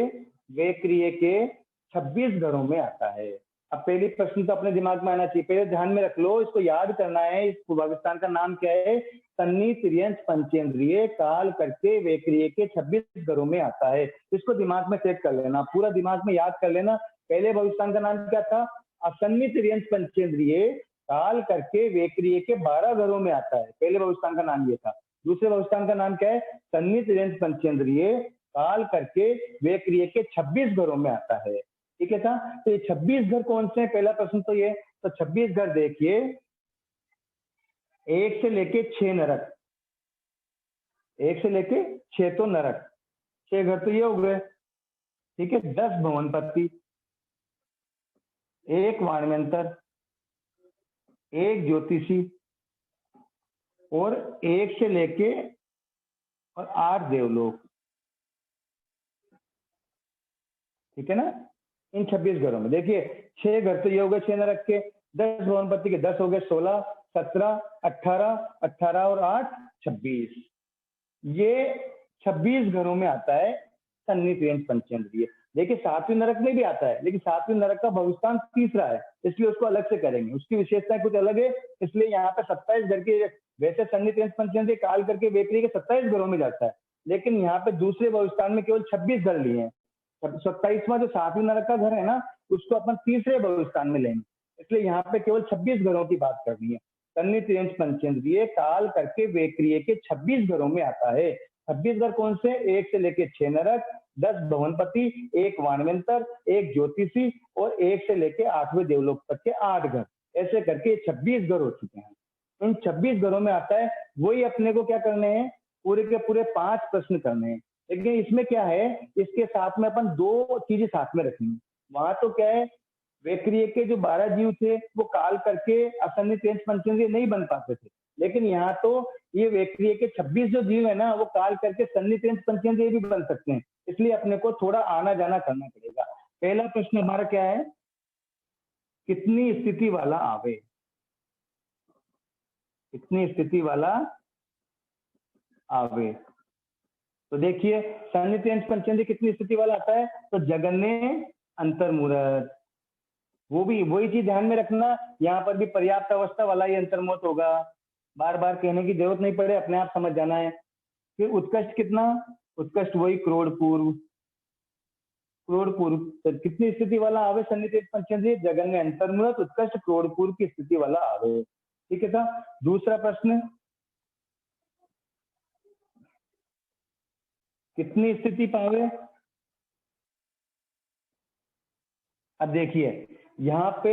वेक्रिय के 26 घरों में आता है। अब पहली प्रश्न तो अपने दिमाग में आना चाहिए, पहले ध्यान में रख लो, इसको याद करना है। इस भविष्ठान का नाम क्या है? सन्नित यंच पंचेंद्रिय काल करके वेक्रिय के 26 घरों में आता है। इसको दिमाग में सेट कर लेना, पूरा दिमाग में याद कर लेना। पहले भविष्ठान का नाम क्या था? असन्नित यंच पंचेंद्रिय काल करके वेक्रिय के 12 घरों में आता है। पहले भविष्ठान का नाम ये था। दूसरे भविष्ठान का नाम क्या है? सन्नित यंच पंचेंद्रिय काल करके वेक्रिय के 26 घरों में आता है। ठीक है था? तो ये 26 घर कौन से हैं? पहला प्रश्न तो ये तो 26 घर देखिए, 1 से लेके 6 नरक, 1 से लेके 6 तो नरक, 6 घर तो ये हो गए, ठीक है। 10 भवनपति, 1 वाणवंतर, 1 ज्योतिषी और 1 से लेके और 8 देवलोक, ठीक है ना। इन 26 घरों में देखिए 6 घर तो ये हो गए 6 नरक के, 10 भवनपति के 10 हो गए 16, 17, 18, 18 और 8 26। ये 26 घरों में आता है सन्नित पंचेंद्रिय। देखिए 7वें नरक में भी आता है, लेकिन 7वें नरक का भविष्यवाण तीसरा है, इसलिए उसको अलग से करेंगे, उसकी विशेषताएं कुछ अलग है। इसलिए यहाँ पे 27 घर के, वैसे सन्नित पंचेंद्रिय काल करके वेकरी के 27 घरों में जाता है, लेकिन यहाँ पे दूसरे भविष्यवाण में केवल 26 घर लिए हैं। 27वां जो 7वें नरक का घर है ना, उसको अपन तीसरे भविष्यवाण में लेंगे, इसलिए यहाँ पे केवल 26 घरों की बात करनी है। सन्नित पंचेंद्रिय काल करके वेक्रिय के 26 घरों में आता है। 26 घर कौन से? 1 से लेके 6 नरक, 10 भवनपति, 1 वाणवंतर, 1 ज्योतिषी और 1 से लेके 8वें देवलोक तक के 8 घर, ऐसे करके 26 घर हो चुके हैं। इन 26 घरों में आता है, वही अपने को क्या करने हैं, पूरे के पूरे 5 प्रश्न करने हैं। लेकिन इसमें क्या है, इसके साथ में अपन 2 चीजें साथ में रखेंगे। वहां तो क्या है, वेक्रिय के जो 12 जीव थे वो काल करके असन्नित पंचेंद्रिय नहीं बन पाते थे, लेकिन यहाँ तो ये वेक्रिय के 26 जो जीव है ना, वो काल करके सन्नित पंचेंद्रिय भी बन सकते हैं, इसलिए अपने को थोड़ा आना जाना करना पड़ेगा। पहला प्रश्न हमारा क्या है, कितनी स्थिति वाला आवे, कितनी स्थिति वाला आवे। तो देखिए सन्नित पंचेंद्रिय कितनी स्थिति वाला आता है, तो जगन्य अंतर्मूर्त, वो भी वही चीज ध्यान में रखना, यहाँ पर भी पर्याप्त अवस्था वाला ही अंतर्मुहूर्त होगा, बार बार कहने की जरूरत नहीं पड़े, अपने आप समझ जाना है। फिर उत्कृष्ट कितना, उत्कृष्ट वही करोड़ पूर्व, करोड़ पूर्व। तो कितनी स्थिति वाला आवे सन्नित पंचेंद्रिय, जगन्य अंतर्मुहूर्त, उत्कृष्ट करोड़ पूर्व की स्थिति वाला आवे, ठीक है था। दूसरा प्रश्न, कितनी स्थिति पावे। अब देखिए यहाँ पे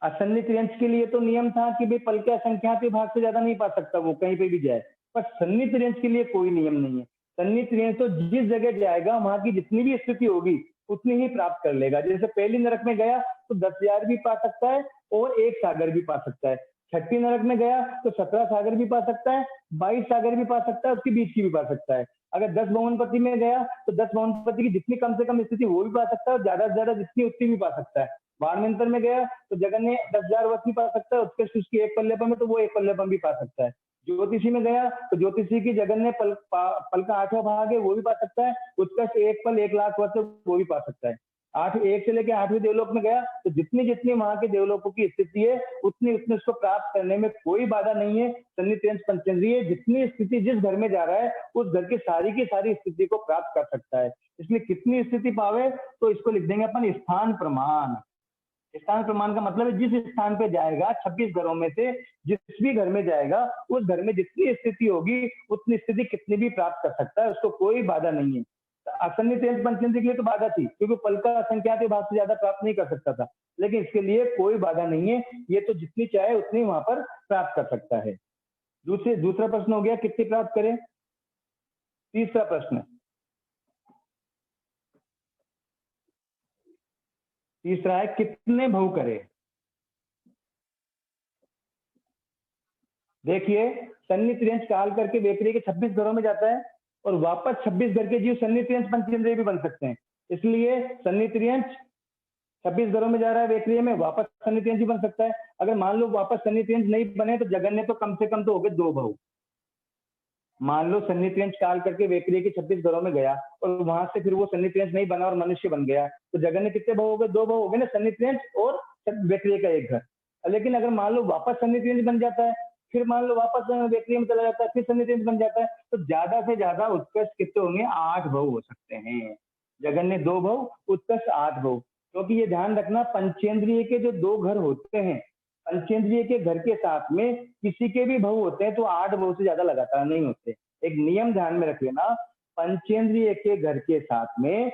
असन्नित अंश के लिए तो नियम था कि भाई पल के असंख्यात भाग से ज्यादा नहीं पा सकता, वो कहीं पे भी जाए, पर सन्नित अंश के लिए कोई नियम नहीं है। सन्नित अंश तो जिस जगह जाएगा वहां की जितनी भी स्थिति होगी उतनी ही प्राप्त कर लेगा। जैसे पहली नरक में गया तो 10,000 भी पा सकता है और 1 सागर भी पा सकता है, छठी नरक में गया तो 17 सागर भी पा सकता है, 22 सागर भी पा सकता है, उसके बीच की भी पा सकता है। अगर 10 भवनपति में गया तो 10 भवनपति की जितनी कम से कम स्थिति वो भी पा सकता है, और ज्यादा से ज्यादा जितनी उतनी भी पा सकता है। वाणवंतर में गया तो जगन्य 10,000 वर्ष भी पा सकता है, उत्कृष्ट उसकी 1 पल्लेपन में तो वो 1 पल्लेपन भी पा सकता है। ज्योतिषी में गया तो ज्योतिषी की जगन्य पल का 8वां भाग है वो भी पा सकता है, उत्कृष्ट 1 पल 1 लाख वर्ष वो भी पा सकता है। 1 से लेकर 8वें देवलोक में गया तो जितनी जितनी वहां के देवलोकों की स्थिति है उतनी उतनी उसको प्राप्त करने में कोई बाधा नहीं है। सन्नित पंचेंद्रिय जितनी स्थिति जिस घर में जा रहा है उस घर की सारी स्थिति को प्राप्त कर सकता है। इसलिए कितनी स्थिति पावे, तो इसको लिख देंगे अपन स्थान प्रमाण। स्थान प्रमाण का मतलब है जिस स्थान पे जाएगा 26 घरों में से जिस भी घर में जाएगा उस घर में जितनी स्थिति होगी उतनी स्थिति कितनी भी प्राप्त कर सकता है, उसको कोई बाधा नहीं है। असन्नित पंचेंद्रिय के लिए तो बाधा थी क्योंकि पल का असंख्यात भाग से ज्यादा प्राप्त नहीं कर सकता था, लेकिन इसके लिए कोई बाधा नहीं है, ये तो जितनी चाहे उतनी वहां पर प्राप्त कर सकता है। दूसरा प्रश्न हो गया कितनी प्राप्त करें। तीसरा प्रश्न, तीसरा है कितने भव करे। देखिए सन्नित अंश काल करके वेक्रिय के 26 घरों में जाता है और वापस 26 घर के जीव सन्नित अंश पंचेंद्रिय भी बन सकते हैं, इसलिए सन्नित अंश 26 घरों में जा रहा है वेक्रिय में, वापस सन्नित अंश भी बन सकता है। अगर मान लो वापस सन्नित अंश नहीं बने तो जगन्य तो कम से कम तो हो गए 2 भव। मान लो सन्नित अंश काल करके वेक्रिय के 26 घरों में गया और वहां से फिर वो सन्नित अंश नहीं बना और मनुष्य बन गया, तो जगन्य कितने भव हो गए, 2 भव हो गए ना, सन्नित अंश और वेक्रिय का 1 घर। लेकिन अगर मान लो वापस सन्नित अंश बन जाता है, फिर मान लो वापस वेक्रिय में चला जाता है, फिर सन्नित अंश बन जाता है, तो ज्यादा से ज्यादा उत्कृष्ट कितने होंगे, 8 भव हो सकते हैं। जगन्य 2 भव, उत्कृष्ट 8 भव। क्योंकि ये ध्यान रखना पंचेंद्रिय के जो 2 घर होते हैं, पंचेंद्रिय के घर के साथ में किसी के भी भव होते हैं तो 8 भव से ज्यादा लगातार नहीं होते। एक नियम ध्यान में रख लेना, पंचेंद्रिय के घर के साथ में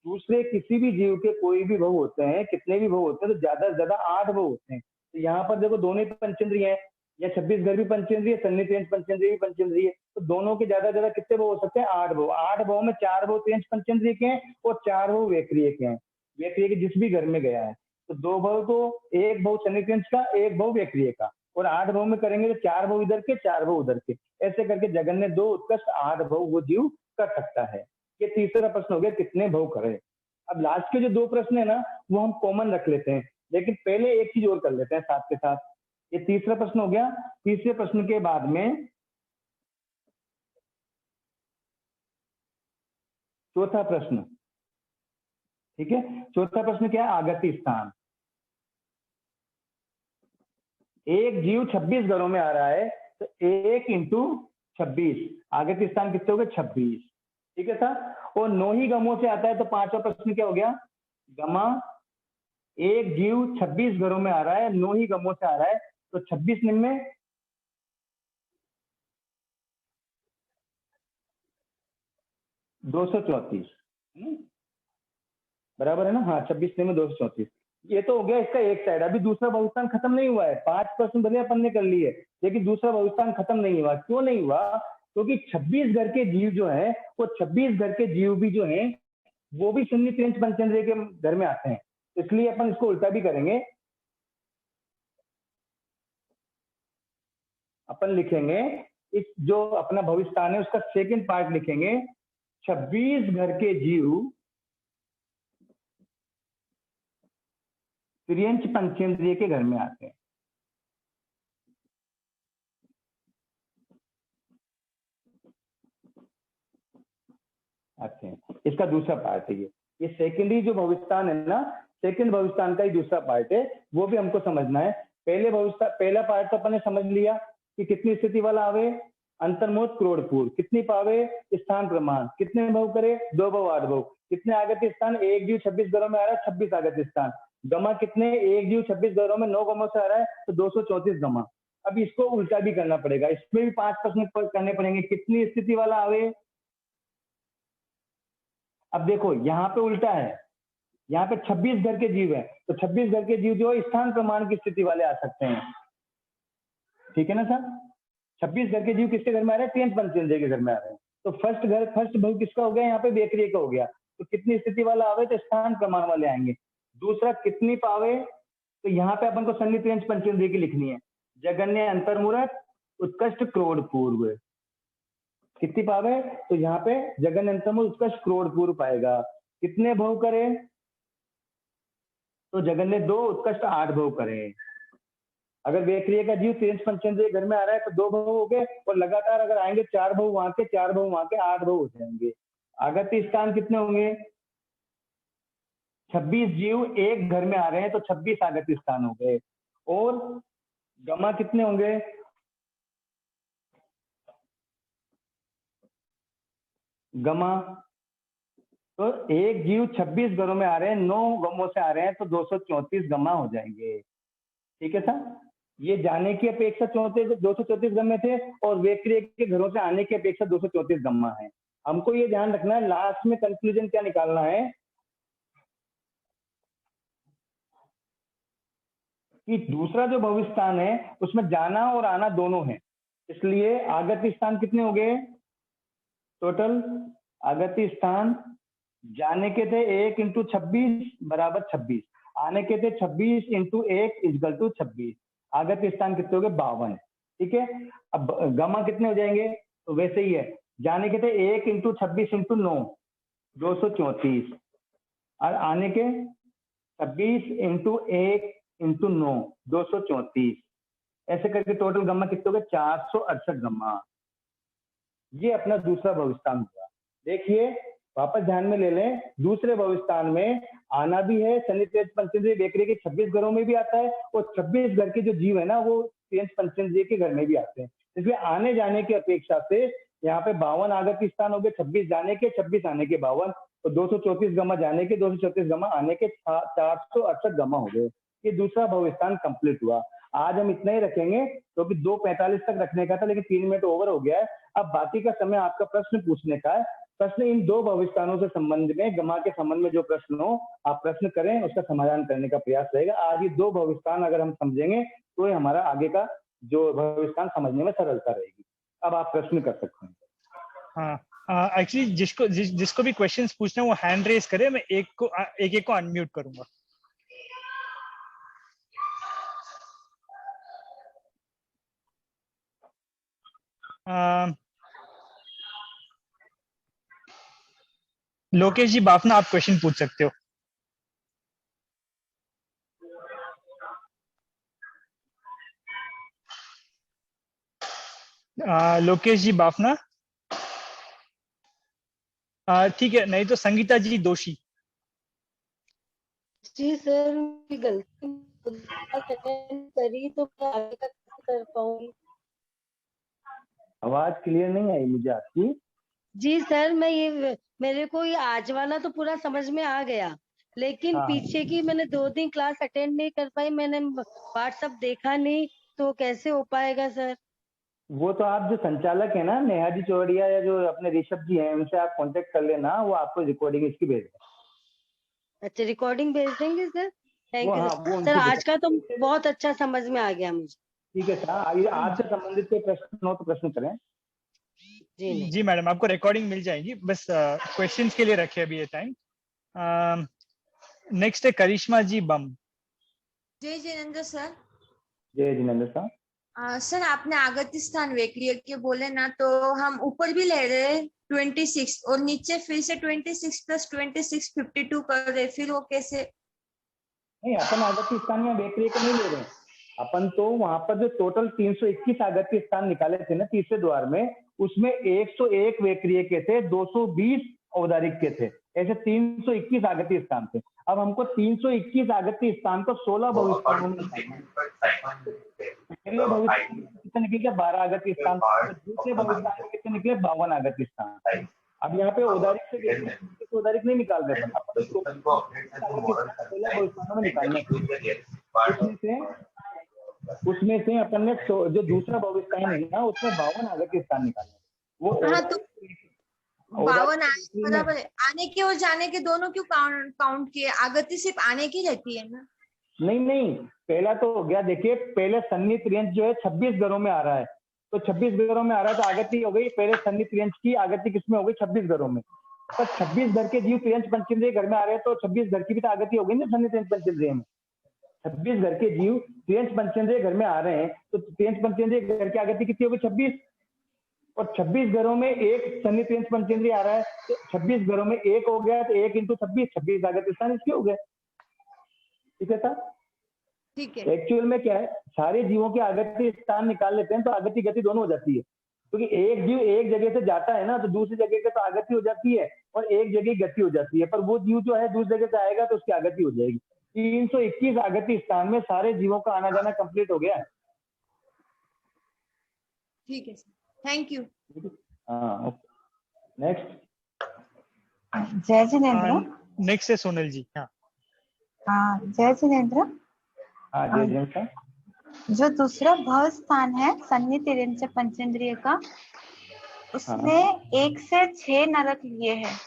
दूसरे किसी भी जीव के कोई भी भव होते हैं, कितने भी भव होते हैं, तो ज्यादा से ज्यादा 8 भव होते हैं। तो यहाँ पर देखो दोनों ही पंचेंद्रिय है, या 26 घर भी पंचेंद्रिय, सन्नी त्रियंच पंचेंद्रिय भी पंचेंद्रिय, तो दोनों के ज्यादा से ज्यादा कितने भव हो सकते हैं? 8 भव। 8 भव में 4 भव त्रियंच पंचेंद्रिय के हैं और 4 भव वेक्रिय के हैं। वेक्रिय के जिस भी घर में गया है, तो 2 भव तो, 1 भव सन्नी त्रियंच का, 1 भव वेक्रिय का, और 8 भव में करेंगे तो 4 भव इधर के, 4 भव उधर के, ऐसे करके जगन्य 2 उत्कृष्ट 8 भव वो जीव कर सकता है। ये तीसरा प्रश्न हो गया, कितने भव करे। अब लास्ट के जो 2 प्रश्न है ना, वो हम कॉमन रख लेते हैं, लेकिन पहले एक चीज और कर लेते हैं साथ के साथ। ये तीसरा प्रश्न हो गया। तीसरे प्रश्न के बाद में चौथा प्रश्न, ठीक है। चौथा प्रश्न क्या है? आगति स्थान। एक जीव 26 घरों में आ रहा है, तो 1 इंटू 26, आगति स्थान कितने हो गए? 26, ठीक है सर। और 9 ही गमों से आता है, तो पांचवा प्रश्न क्या हो गया? गमा, एक जीव 26 घरों में आ रहा है, 9 ही गमों से आ रहा है, तो 26 निम्न 234, बराबर है ना? हाँ, 26 निम्न 234। ये तो हो गया इसका एक साइड। अभी दूसरा भविष्यवाणी खत्म नहीं हुआ है। 5 प्रश्न भले अपन ने कर लिए, लेकिन दूसरा भविष्यवाणी खत्म नहीं हुआ। क्यों नहीं हुआ? क्योंकि 26 घर के जीव जो है, वो 26 घर के जीव भी जो है, वो भी सन्नी त्रियंच पंचेंद्रिय के घर में आते हैं, इसलिए अपन इसको उल्टा भी करेंगे। अपन लिखेंगे, इस जो अपना भविष्यवाणी है उसका सेकंड पार्ट लिखेंगे, 26 घर के जीव त्रियंच पंचेंद्रिय के घर में आते हैं। इसका दूसरा पार्ट है ये सेकेंडरी जो भविष्यवाणी है ना, सेकंड भविष्यवाणी का ही दूसरा पार्ट है, वो भी हमको समझना है। पहला पार्ट तो अपन ने समझ लिया कि कितनी स्थिति वाला आवे, अंतर्मोद क्रोडपूर, कितनी पावे, स्थान प्रमाण, कितने भव करे, 2 भव 8 भव, कितने आगत्य स्थान, एक जीव 26 घरों में आ रहा है, 26 आगत्य स्थान। गमा कितने, एक जीव 26 घरों में 9 गमों से आ रहा है, तो 234 गमा। अब इसको उल्टा भी करना पड़ेगा, इसमें भी 5 प्रश्न करने पड़ेंगे। कितनी स्थिति वाला आवे, अब देखो यहाँ पे उल्टा है, यहाँ पे 26 घर के जीव है, तो 26 घर के जीव जो है स्थान प्रमाण की स्थिति वाले आ सकते हैं, ठीक है ना सर। 26 घर के जीव किसके घर में आ रहे हैं? त्रियंच पंचेंद्रिय के घर में आ रहे हैं। तो फर्स्ट भव किसका हो गया? यहाँ पे वेक्रिय का हो गया। तो कितनी स्थिति वाला आवे, तो स्थान प्रमाण वाले आएंगे। दूसरा कितनी पावे, तो यहाँ पे अपन को सन्नी त्रियंच पंचेंद्रिय की लिखनी है, जगन्य अंतर्मूरत उत्कृष्ट क्रोड पूर्व। कितनी पावे, तो यहाँ पे जगन्य अंतर्मूल उत्कृष्ट क्रोड पूर्व पाएगा। कितने भव करे, तो जगन्य 2 उत्कृष्ट 8 भव करे। अगर वेक्रिय का जीव त्रियंच पंचेंद्रिय घर में आ रहा है, तो 2 भव हो गए, और लगातार अगर आएंगे 4 भव वहां के, 4 भव वहां के, 8 भव हो जाएंगे। आगत्य स्थान कितने होंगे? 26 जीव एक घर में आ रहे हैं, तो 26 आगत्य स्थान हो गए। और गमा कितने होंगे? गमा, तो एक जीव 26 घरों में आ रहे हैं, 9 गमों से आ रहे हैं, तो 234 गमा हो जाएंगे, ठीक है सर। ये जाने की अपेक्षा 234 गम्मे थे, और वेक्रिय के घरों से आने की अपेक्षा 234 गम्मा है। हमको ये ध्यान रखना है, लास्ट में कंक्लूजन क्या निकालना है कि दूसरा जो भविष्यस्थान है उसमें जाना और आना दोनों है, इसलिए आगत्य स्थान कितने हो गए टोटल? आगत्य स्थान जाने के थे 1 इंटू 26 बराबर 26, आने के थे 26 इंटू 1 इजकल टू 26। आगत्य स्थान कितने हो गए? 52, ठीक है। अब गमा कितने हो जाएंगे? तो वैसे ही है, जाने के थे 1 इंटू 26 इंटू 9 234, और आने के 26 इंटू 1 इंटू 9 234, ऐसे करके टोटल गम्मा कितने हो गए? 468 गम्मा। ये अपना दूसरा भविष्यस्थान हुआ। देखिए वापस ध्यान में ले लें, दूसरे भविष्यस्थान में आना भी है, सन्नी त्रियंच पंचेंद्रिय वेक्रिय के 26 घरों में भी आता है, और 26 घर के जो जीव है ना वो त्रियंच पंचेंद्रिय के घर में भी आते हैं। इसलिए आने जाने की अपेक्षा से यहाँ पे 52 आगत्य स्थान हो गए, 26 जाने के, 26 आने के 52, तो 234 गमा जाने के, 234 गमा आने के, 468 गमा हो गए। ये दूसरा भविष्यस्थान कंप्लीट हुआ। आज हम इतना ही रखेंगे, क्योंकि 2:45 तक रखने का था, लेकिन 3 मिनट ओवर हो गया है। अब बाकी का समय आपका प्रश्न पूछने का है, प्रश्न इन दो भविष्यस्थानों से संबंध में, गमा के संबंध में जो प्रश्न हो आप प्रश्न करें, उसका समाधान करने का प्रयास रहेगा। आज ये दो भविष्यस्थान अगर हम समझेंगे तो ये हमारा आगे का जो भविष्यस्थान समझने में सरलता रहेगी। अब आप प्रश्न कर सकते हैं। हाँ, एक्चुअली जिसको भी क्वेश्चंस पूछना है वो हैंड रेज करे, मैं एक को अनम्यूट करूंगा। लोकेश जी बाफना, आप क्वेश्चन पूछ सकते हो। लोकेश जी बाफना, ठीक है, नहीं तो संगीता जी दोषी। जी सर, गलती करी तो आगे का कैसे कर पाऊंगी? आवाज क्लियर नहीं आई मुझे आपकी। जी सर, मेरे को ये आज वाला तो पूरा समझ में आ गया, लेकिन हाँ। पीछे की मैंने 2 दिन क्लास अटेंड नहीं कर पाई, मैंने व्हाट्सएप देखा नहीं, तो कैसे हो पाएगा सर? वो तो आप जो संचालक है ना नेहा जी चौड़िया या जो अपने ऋषभ जी हैं उनसे आप कांटेक्ट कर लेना, वो आपको रिकॉर्डिंग इसकी भेज दें। अच्छा, रिकॉर्डिंग भेज देंगे सर। थैंक यू हाँ, सर। सर आज का तो बहुत अच्छा समझ में आ गया मुझे। ठीक है सर, आज से संबंधित कोई प्रश्न हो तो प्रश्न करें। जी मैडम, आपको रिकॉर्डिंग मिल जाएगी, बस क्वेश्चंस के लिए रखे अभी ये टाइम। नेक्स्ट है करिश्मा जी बम। जय जिनेंद्र सर। जय जिनेंद्र सर। सर आपने आगति स्थान वेक्रिय के बोले ना, तो हम ऊपर भी ले रहे 26 और नीचे फिर से 26 + 26 52 कर रहे, फिर वो कैसे? नहीं, अपन आगति स्थान या वेक्रिय को नहीं ले रहे हैं अपन, तो वहां पर जो टोटल 321 आगति स्थान निकाले थे ना तीसरे द्वार में, उसमें 101 वेक्रिय के थे, 220 औदारिक के थे, ऐसे 321 आगति स्थान थे। अब हमको 321 आगति स्थान को 16 भविष्यस्थानों में पहले भविष्य कितने निकले? 12 आगति स्थान। दूसरे भविष्यस्थान में कितने निकले? 52 आगति स्थान। अब यहाँ पे औदारिक से औदारिक नहीं निकाल रहे अपन, 16 भविष्यस्थानों में निकालने, उसमें से अपन ने जो दूसरा भविष्यस्थान है ना उसमें 52 आगति स्थान निकाले। वो हाँ, तो 52 बराबर है। आने के और जाने के दोनों क्यों काउंट किए? आगति सिर्फ आने की रहती है ना? नहीं, पहला तो हो गया। देखिए, पहले सन्निहित रेंज जो है 26 घरों में आ रहा है, तो 26 घरों में आ रहा है तो आगति हो गई। पहले सन्निहित रेंज की आगति किसमें हो गई? 26 घरों में। तो 26 घर के जीव त्रियंच पंचेंद्रिय घर में आ रहे हैं, तो 26 घर की भी तो आगति हो गई ना सन्निहित रेंज पंचेंद्रिय में। 26 घर के जीव त्रियंच पंचेंद्रिय घर में आ रहे हैं, तो त्रियंच पंचेंद्रिय घर की आगति कितनी होगी? 26। और 26 घरों में एक सन्निहित रेंज पंचेंद्रिय आ रहा है, तो 26 घरों में एक हो गया, तो 1 × 26, 26 आगति स्थान इसके हो गए। ठीक है सर? ठीक है। एक्चुअल में क्या है, सारे जीवों के आगति स्थान निकाल लेते हैं तो आगति गति दोनों हो जाती है, क्योंकि एक जीव एक जगह से जाता है ना, तो दूसरी जगह के तो आगति हो जाती है और एक जगह गति हो जाती है। पर वो जीव जो है दूसरी जगह से आएगा तो उसकी आगति हो जाएगी। 321 आगति स्थान में सारे जीवों का आना जाना कंप्लीट हो गया है। ठीक है सर, थैंक यू। हाँ, नेक्स्ट। जय जिनेंद्र। नेक्स्ट है सोनल जी। हाँ, जय जिनेंद्र। हाँ, जय जिनेंद्र। जो दूसरा भव स्थान है सन्निहित रेंज पंचेंद्रिय का, उसमें 1 से 6 नरक लिए हैं।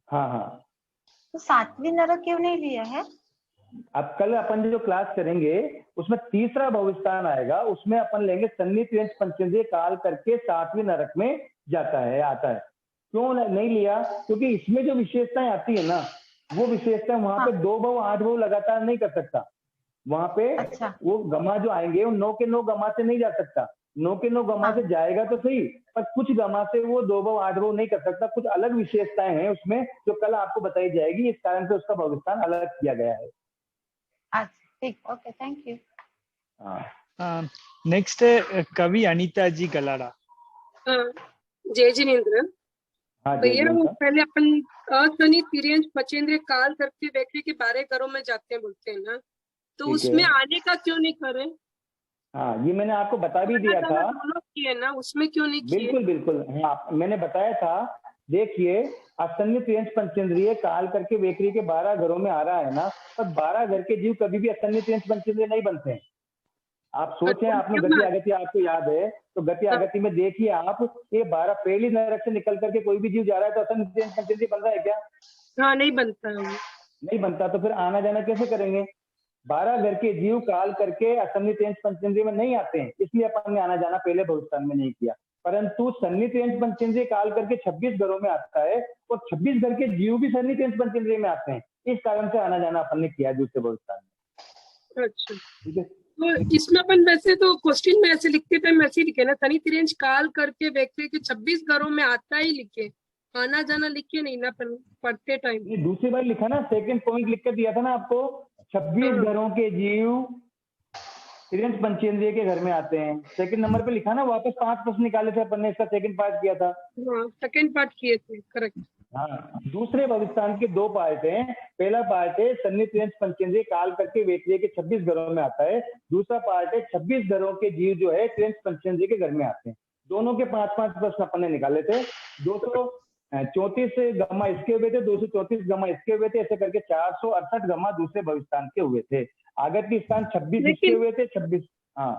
हाँ, तो 7वीं नरक क्यों नहीं लिया है? अब कल अपन जो क्लास करेंगे उसमें तीसरा भविष्यस्थान आएगा, उसमें अपन लेंगे सन्निहित रेंज पंचेंद्रिय काल करके 7वीं नरक में आता है। क्यों नहीं लिया? क्योंकि इसमें जो विशेषताएं आती है ना, वो विशेषता वहां पे 2 भव 8 भव लगातार नहीं कर सकता। वहां पे वो गमा जो आएंगे वो 9 के 9 गमा से नहीं जा सकता। 9 के 9 गमा से जाएगा तो सही, पर कुछ गमा से वो 2 भव 8 भव नहीं कर सकता। कुछ अलग विशेषताएं हैं उसमें जो कल आपको बताई जाएगी, इस कारण से उसका भविष्यस्थान अलग किया गया है। अच्छा, ठीक, ओके, थैंक यू। नेक्स्ट है कवि अनीता जी गलाड़ा। जय जिनेंद्र। भैया, वो पहले अपन असन्निहित तिर्यंच पंचेंद्रिय काल करके व्यक्ति के 12 घरों में जाते हैं बोलते हैं ना, तो उसमें आने का क्यों नहीं करे? हाँ, ये मैंने आपको बता भी दिया था। किए ना, उसमें क्यों नहीं किए? बिल्कुल। हाँ, मैंने बताया था। देखिए, असन्निहित रेंज पंचेंद्रिय काल करके वेकरी के 12 घरों में आ रहा है ना, पर 12 घर के जीव कभी भी असन्निहित रेंज पंचेंद्रिय नहीं बनते हैं। आप सोचें, आपने गति आगति आपको याद है, तो गति आगति में देखिए आप, ये 12 पहली नरक से निकल करके कोई भी जीव जा रहा है तो असम पंचेंद्रिय बन रहा है क्या? हाँ, नहीं बनता है। नहीं बनता, तो फिर आना जाना कैसे करेंगे? 12 घर के जीव काल करके असन्नित पंचेंद्रिय में नहीं आते हैं, इसलिए अपन ने आना जाना पहले भविष्यवाणी में नहीं किया। परंतु सन्नित पंचेंद्रिय काल करके 26 घरों में आता है, और 26 घर के जीव भी सन्नित पंचेंद्रिय में आते हैं, इस कारण से आना जाना अपन ने किया दूसरे भविष्यवाणी में। अच्छा, ठीक है। तो इसमें अपन वैसे तो क्वेश्चन में ऐसे लिखते टाइम ऐसे ही लिखे ना, सनित काल करके व्यक्ति के 26 घरों में आता ही लिखे, आना जाना लिखे नहीं ना पढ़ते टाइम। ये दूसरी बार लिखा ना, सेकंड पॉइंट लिख कर दिया था ना आपको, 26 घरों के जीव तिर्यंच पंचेंद्रिय के घर में आते हैं। सेकंड नंबर पे लिखा ना, वापस 5 प्रश्न निकाले थे अपन ने, इसका सेकंड पार्ट किया था। हाँ, सेकंड पार्ट किए थे, करेक्ट। हाँ, दूसरे भविष्यवाणी के 2 पार्ट हैं। पहला पार्ट है सन्नित पंचेंद्रिय काल करके व्यक्ति के 26 घरों में आता है, दूसरा पार्ट है 26 घरों के जीव जो है तिर्यंच पंचेंद्रिय के घर में आते हैं। दोनों के 5-5 प्रश्न अपन ने निकाले थे। 234 गम्मा इसके हुए थे, 234 गम्मा इसके हुए थे, ऐसे करके 468 गम्मा दूसरे भविष्यवाणी के हुए थे। आगति स्थान 26 इसके हुए थे, 26। हाँ,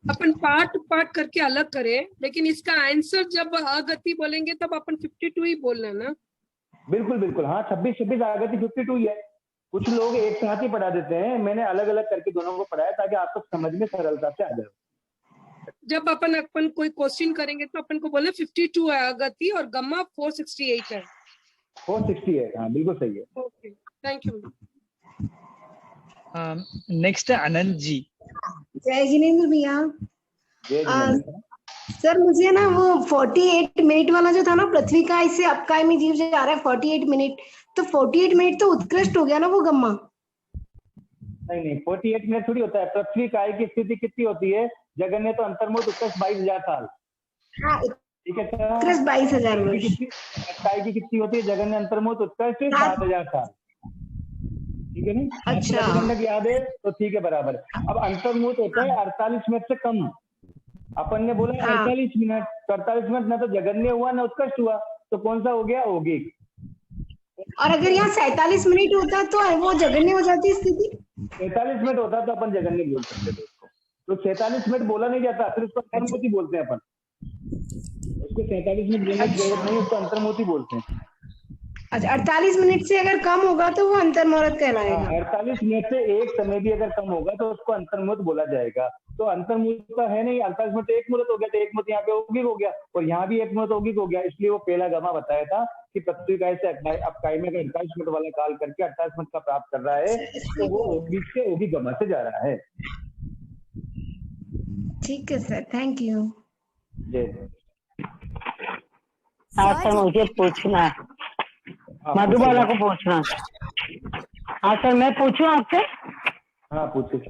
अपन पार्ट करके अलग करें, लेकिन इसका आंसर जब अगति बोलेंगे तब अपन 52 ही बोलना ना। बिल्कुल बिल्कुल, हाँ, 26 आगति 52 ही है। कुछ लोग एक साथ ही पढ़ा देते हैं, मैंने अलग अलग करके दोनों को पढ़ाया ताकि आपको समझ में सरलता से आ जाए। जब अपन कोई क्वेश्चन करेंगे तो अपन को बोले 52 है अगति और गम्मा 468 है। 468, हाँ बिल्कुल सही है। Okay, thank you. नेक्स्ट है आनंद जी। जय जिनेंद्र भैया। सर मुझे ना वो 48 मिनट वाला जो था ना, पृथ्वी का इससे अपकाय में जीव जा रहा है 48 मिनट, तो 48 मिनट तो उत्कृष्ट हो गया ना वो गम्मा। नहीं, 48 मिनट थोड़ी होता है। पृथ्वी काय की स्थिति कितनी होती है? जगन्य तो अंतर्मुख उत्कृष्ट 22,000 साल। हाँ, ठीक है, उत्कृष्ट 22,000 वर्ष। काय की कितनी होती है? जगन्य अंतर्मुख उत्कृष्ट 7,000 साल। ठीक है ना? अच्छा, याद है तो ठीक है, बराबर। अब अंतर्मुख होता है 48 मिनट से कम। अपन ने बोला 48 मिनट, 48 मिनट ना तो जगन्य हुआ ना उत्कृष्ट हुआ, तो कौन सा हो गया? औगिक। और अगर यहाँ 47 मिनट होता तो वो जगन्य हो जाती स्थिति। 47 मिनट होता तो अपन जगन्य बोल सकते थे उसको, तो 46 मिनट बोला नहीं जाता, फिर उसको अंतर्मुखी बोलते हैं अपन। उसको 47 मिनट बोलने की जरूरत नहीं, उसको अंतर्मुखी बोलते हैं। अच्छा, 48 मिनट से अगर कम होगा तो वो अंतर्मुहूर्त कहलाएगा। 48 मिनट से एक समय भी अगर कम होगा तो उसको अंतर्मुहूर्त बोला जाएगा। तो अंतर्मुहूर्त का है नहीं, 48 मिनट एक मुहूर्त हो गया, तो एक मुहूर्त यहाँ पे औगिक हो गया और यहाँ भी एक मुहूर्त औगिक हो गया। इसलिए वो पहला गमा बताया था कि पृथ्वी काय से अपकाय में 48 मिनट वाला काल करके 48 मिनट का प्राप्त कर रहा है, तो वो औगिक से औगिक गमा से जा रहा है। ठीक है सर, थैंक यू। जय। हाँ सर, मुझे पूछना है, मधुबाला को पूछना। हाँ सर, मैं पूछूं आपसे? हाँ पूछिए।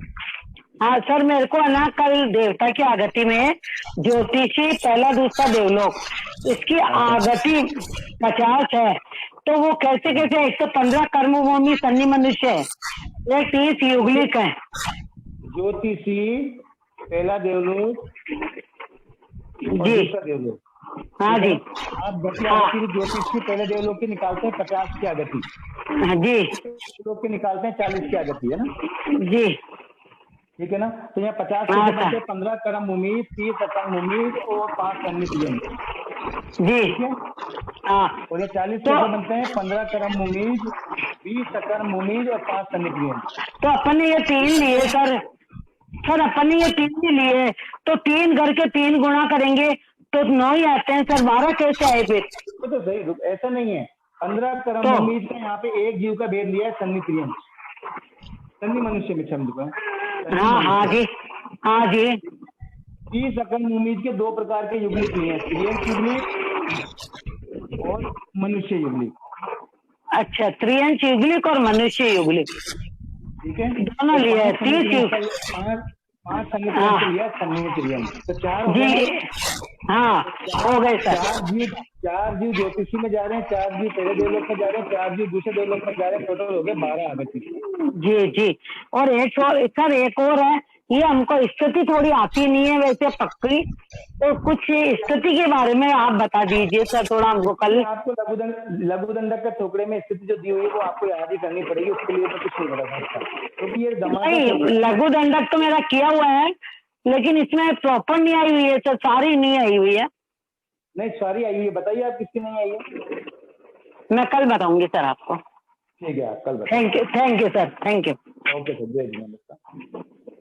हाँ सर, मेरे को ना कल देवता की आगति में ज्योतिषी पहला दूसरा देवलोक, इसकी आगति 50 है, तो वो कैसे 115 कर्मभूमि सन्नी मनुष्य है, 30 युगलिक है। ज्योतिषी पहला देवलोक जी, देवलोक। हाँ जी। आप गति आगति ज्योतिष की पहले देवलोक की निकालते हैं 50 की आगति जी, लोग के निकालते हैं 40 की आगति, है ना जी, ठीक है ना। तो यहाँ 50 के बनते 15 कर्म भूमि, 30 अकर्म भूमि और 5 सन्नित जी, हाँ। और ये 40 कैसे बनते हैं? 15 कर्म भूमि, 20 अकर्म भूमि और 5 सन्नित। तो अपन ने ये 3 लिए सर, अपन ने ये 3 ही लिए, तो 3 घर के 3 गुणा करेंगे तो 9 ही आते हैं सर, 12 कैसे आए फिर? तो सही, ऐसा नहीं है। 15 कर्म भूमि का यहाँ पे एक जीव का भेद लिया है, सन्नित सन्नी मनुष्य में छंद का। हाँ हाँ जी, हाँ जी। 30 अकर्म भूमि के 2 प्रकार के युगलिक लिए हैं, त्रियंच युगलिक और मनुष्य युगलिक। अच्छा, त्रियंच युगलिक और मनुष्य युगलिक, ठीक है, दोनों लिए है। 30 5 सन्नित लिया, सन्नित तो 4 जी। हाँ, हो गए सर। 4 जीव ज्योतिषी में जा रहे हैं, 4 जीव पहले देवलोक में जा रहे हैं, 4 जीव दूसरे देवलोक में जा रहे हैं, टोटल हो गए 12 आगति। जी जी। और एक और सर, एक और है ये हमको स्थिति थोड़ी आती नहीं है वैसे पक्की, तो कुछ स्थिति के बारे में आप बता दीजिए सर थोड़ा हमको। कल आपको लघु दंडक का टुकड़े में स्थिति जो दी हुई है वो आपको याद ही करनी पड़ेगी, उसके लिए तो कुछ नहीं बता सकता, क्योंकि ये नहीं, लघु दंडक तो मेरा किया हुआ है, लेकिन इसमें प्रॉपर नहीं आई हुई है सर, सारी नहीं आई हुई है। नहीं सारी आई हुई है, बताइए आप किसकी नहीं आई है। मैं कल बताऊंगी सर आपको। ठीक है, आप कल बताइए। Thank you sir, thank you. Okay sir, जय जी, नमस्कार।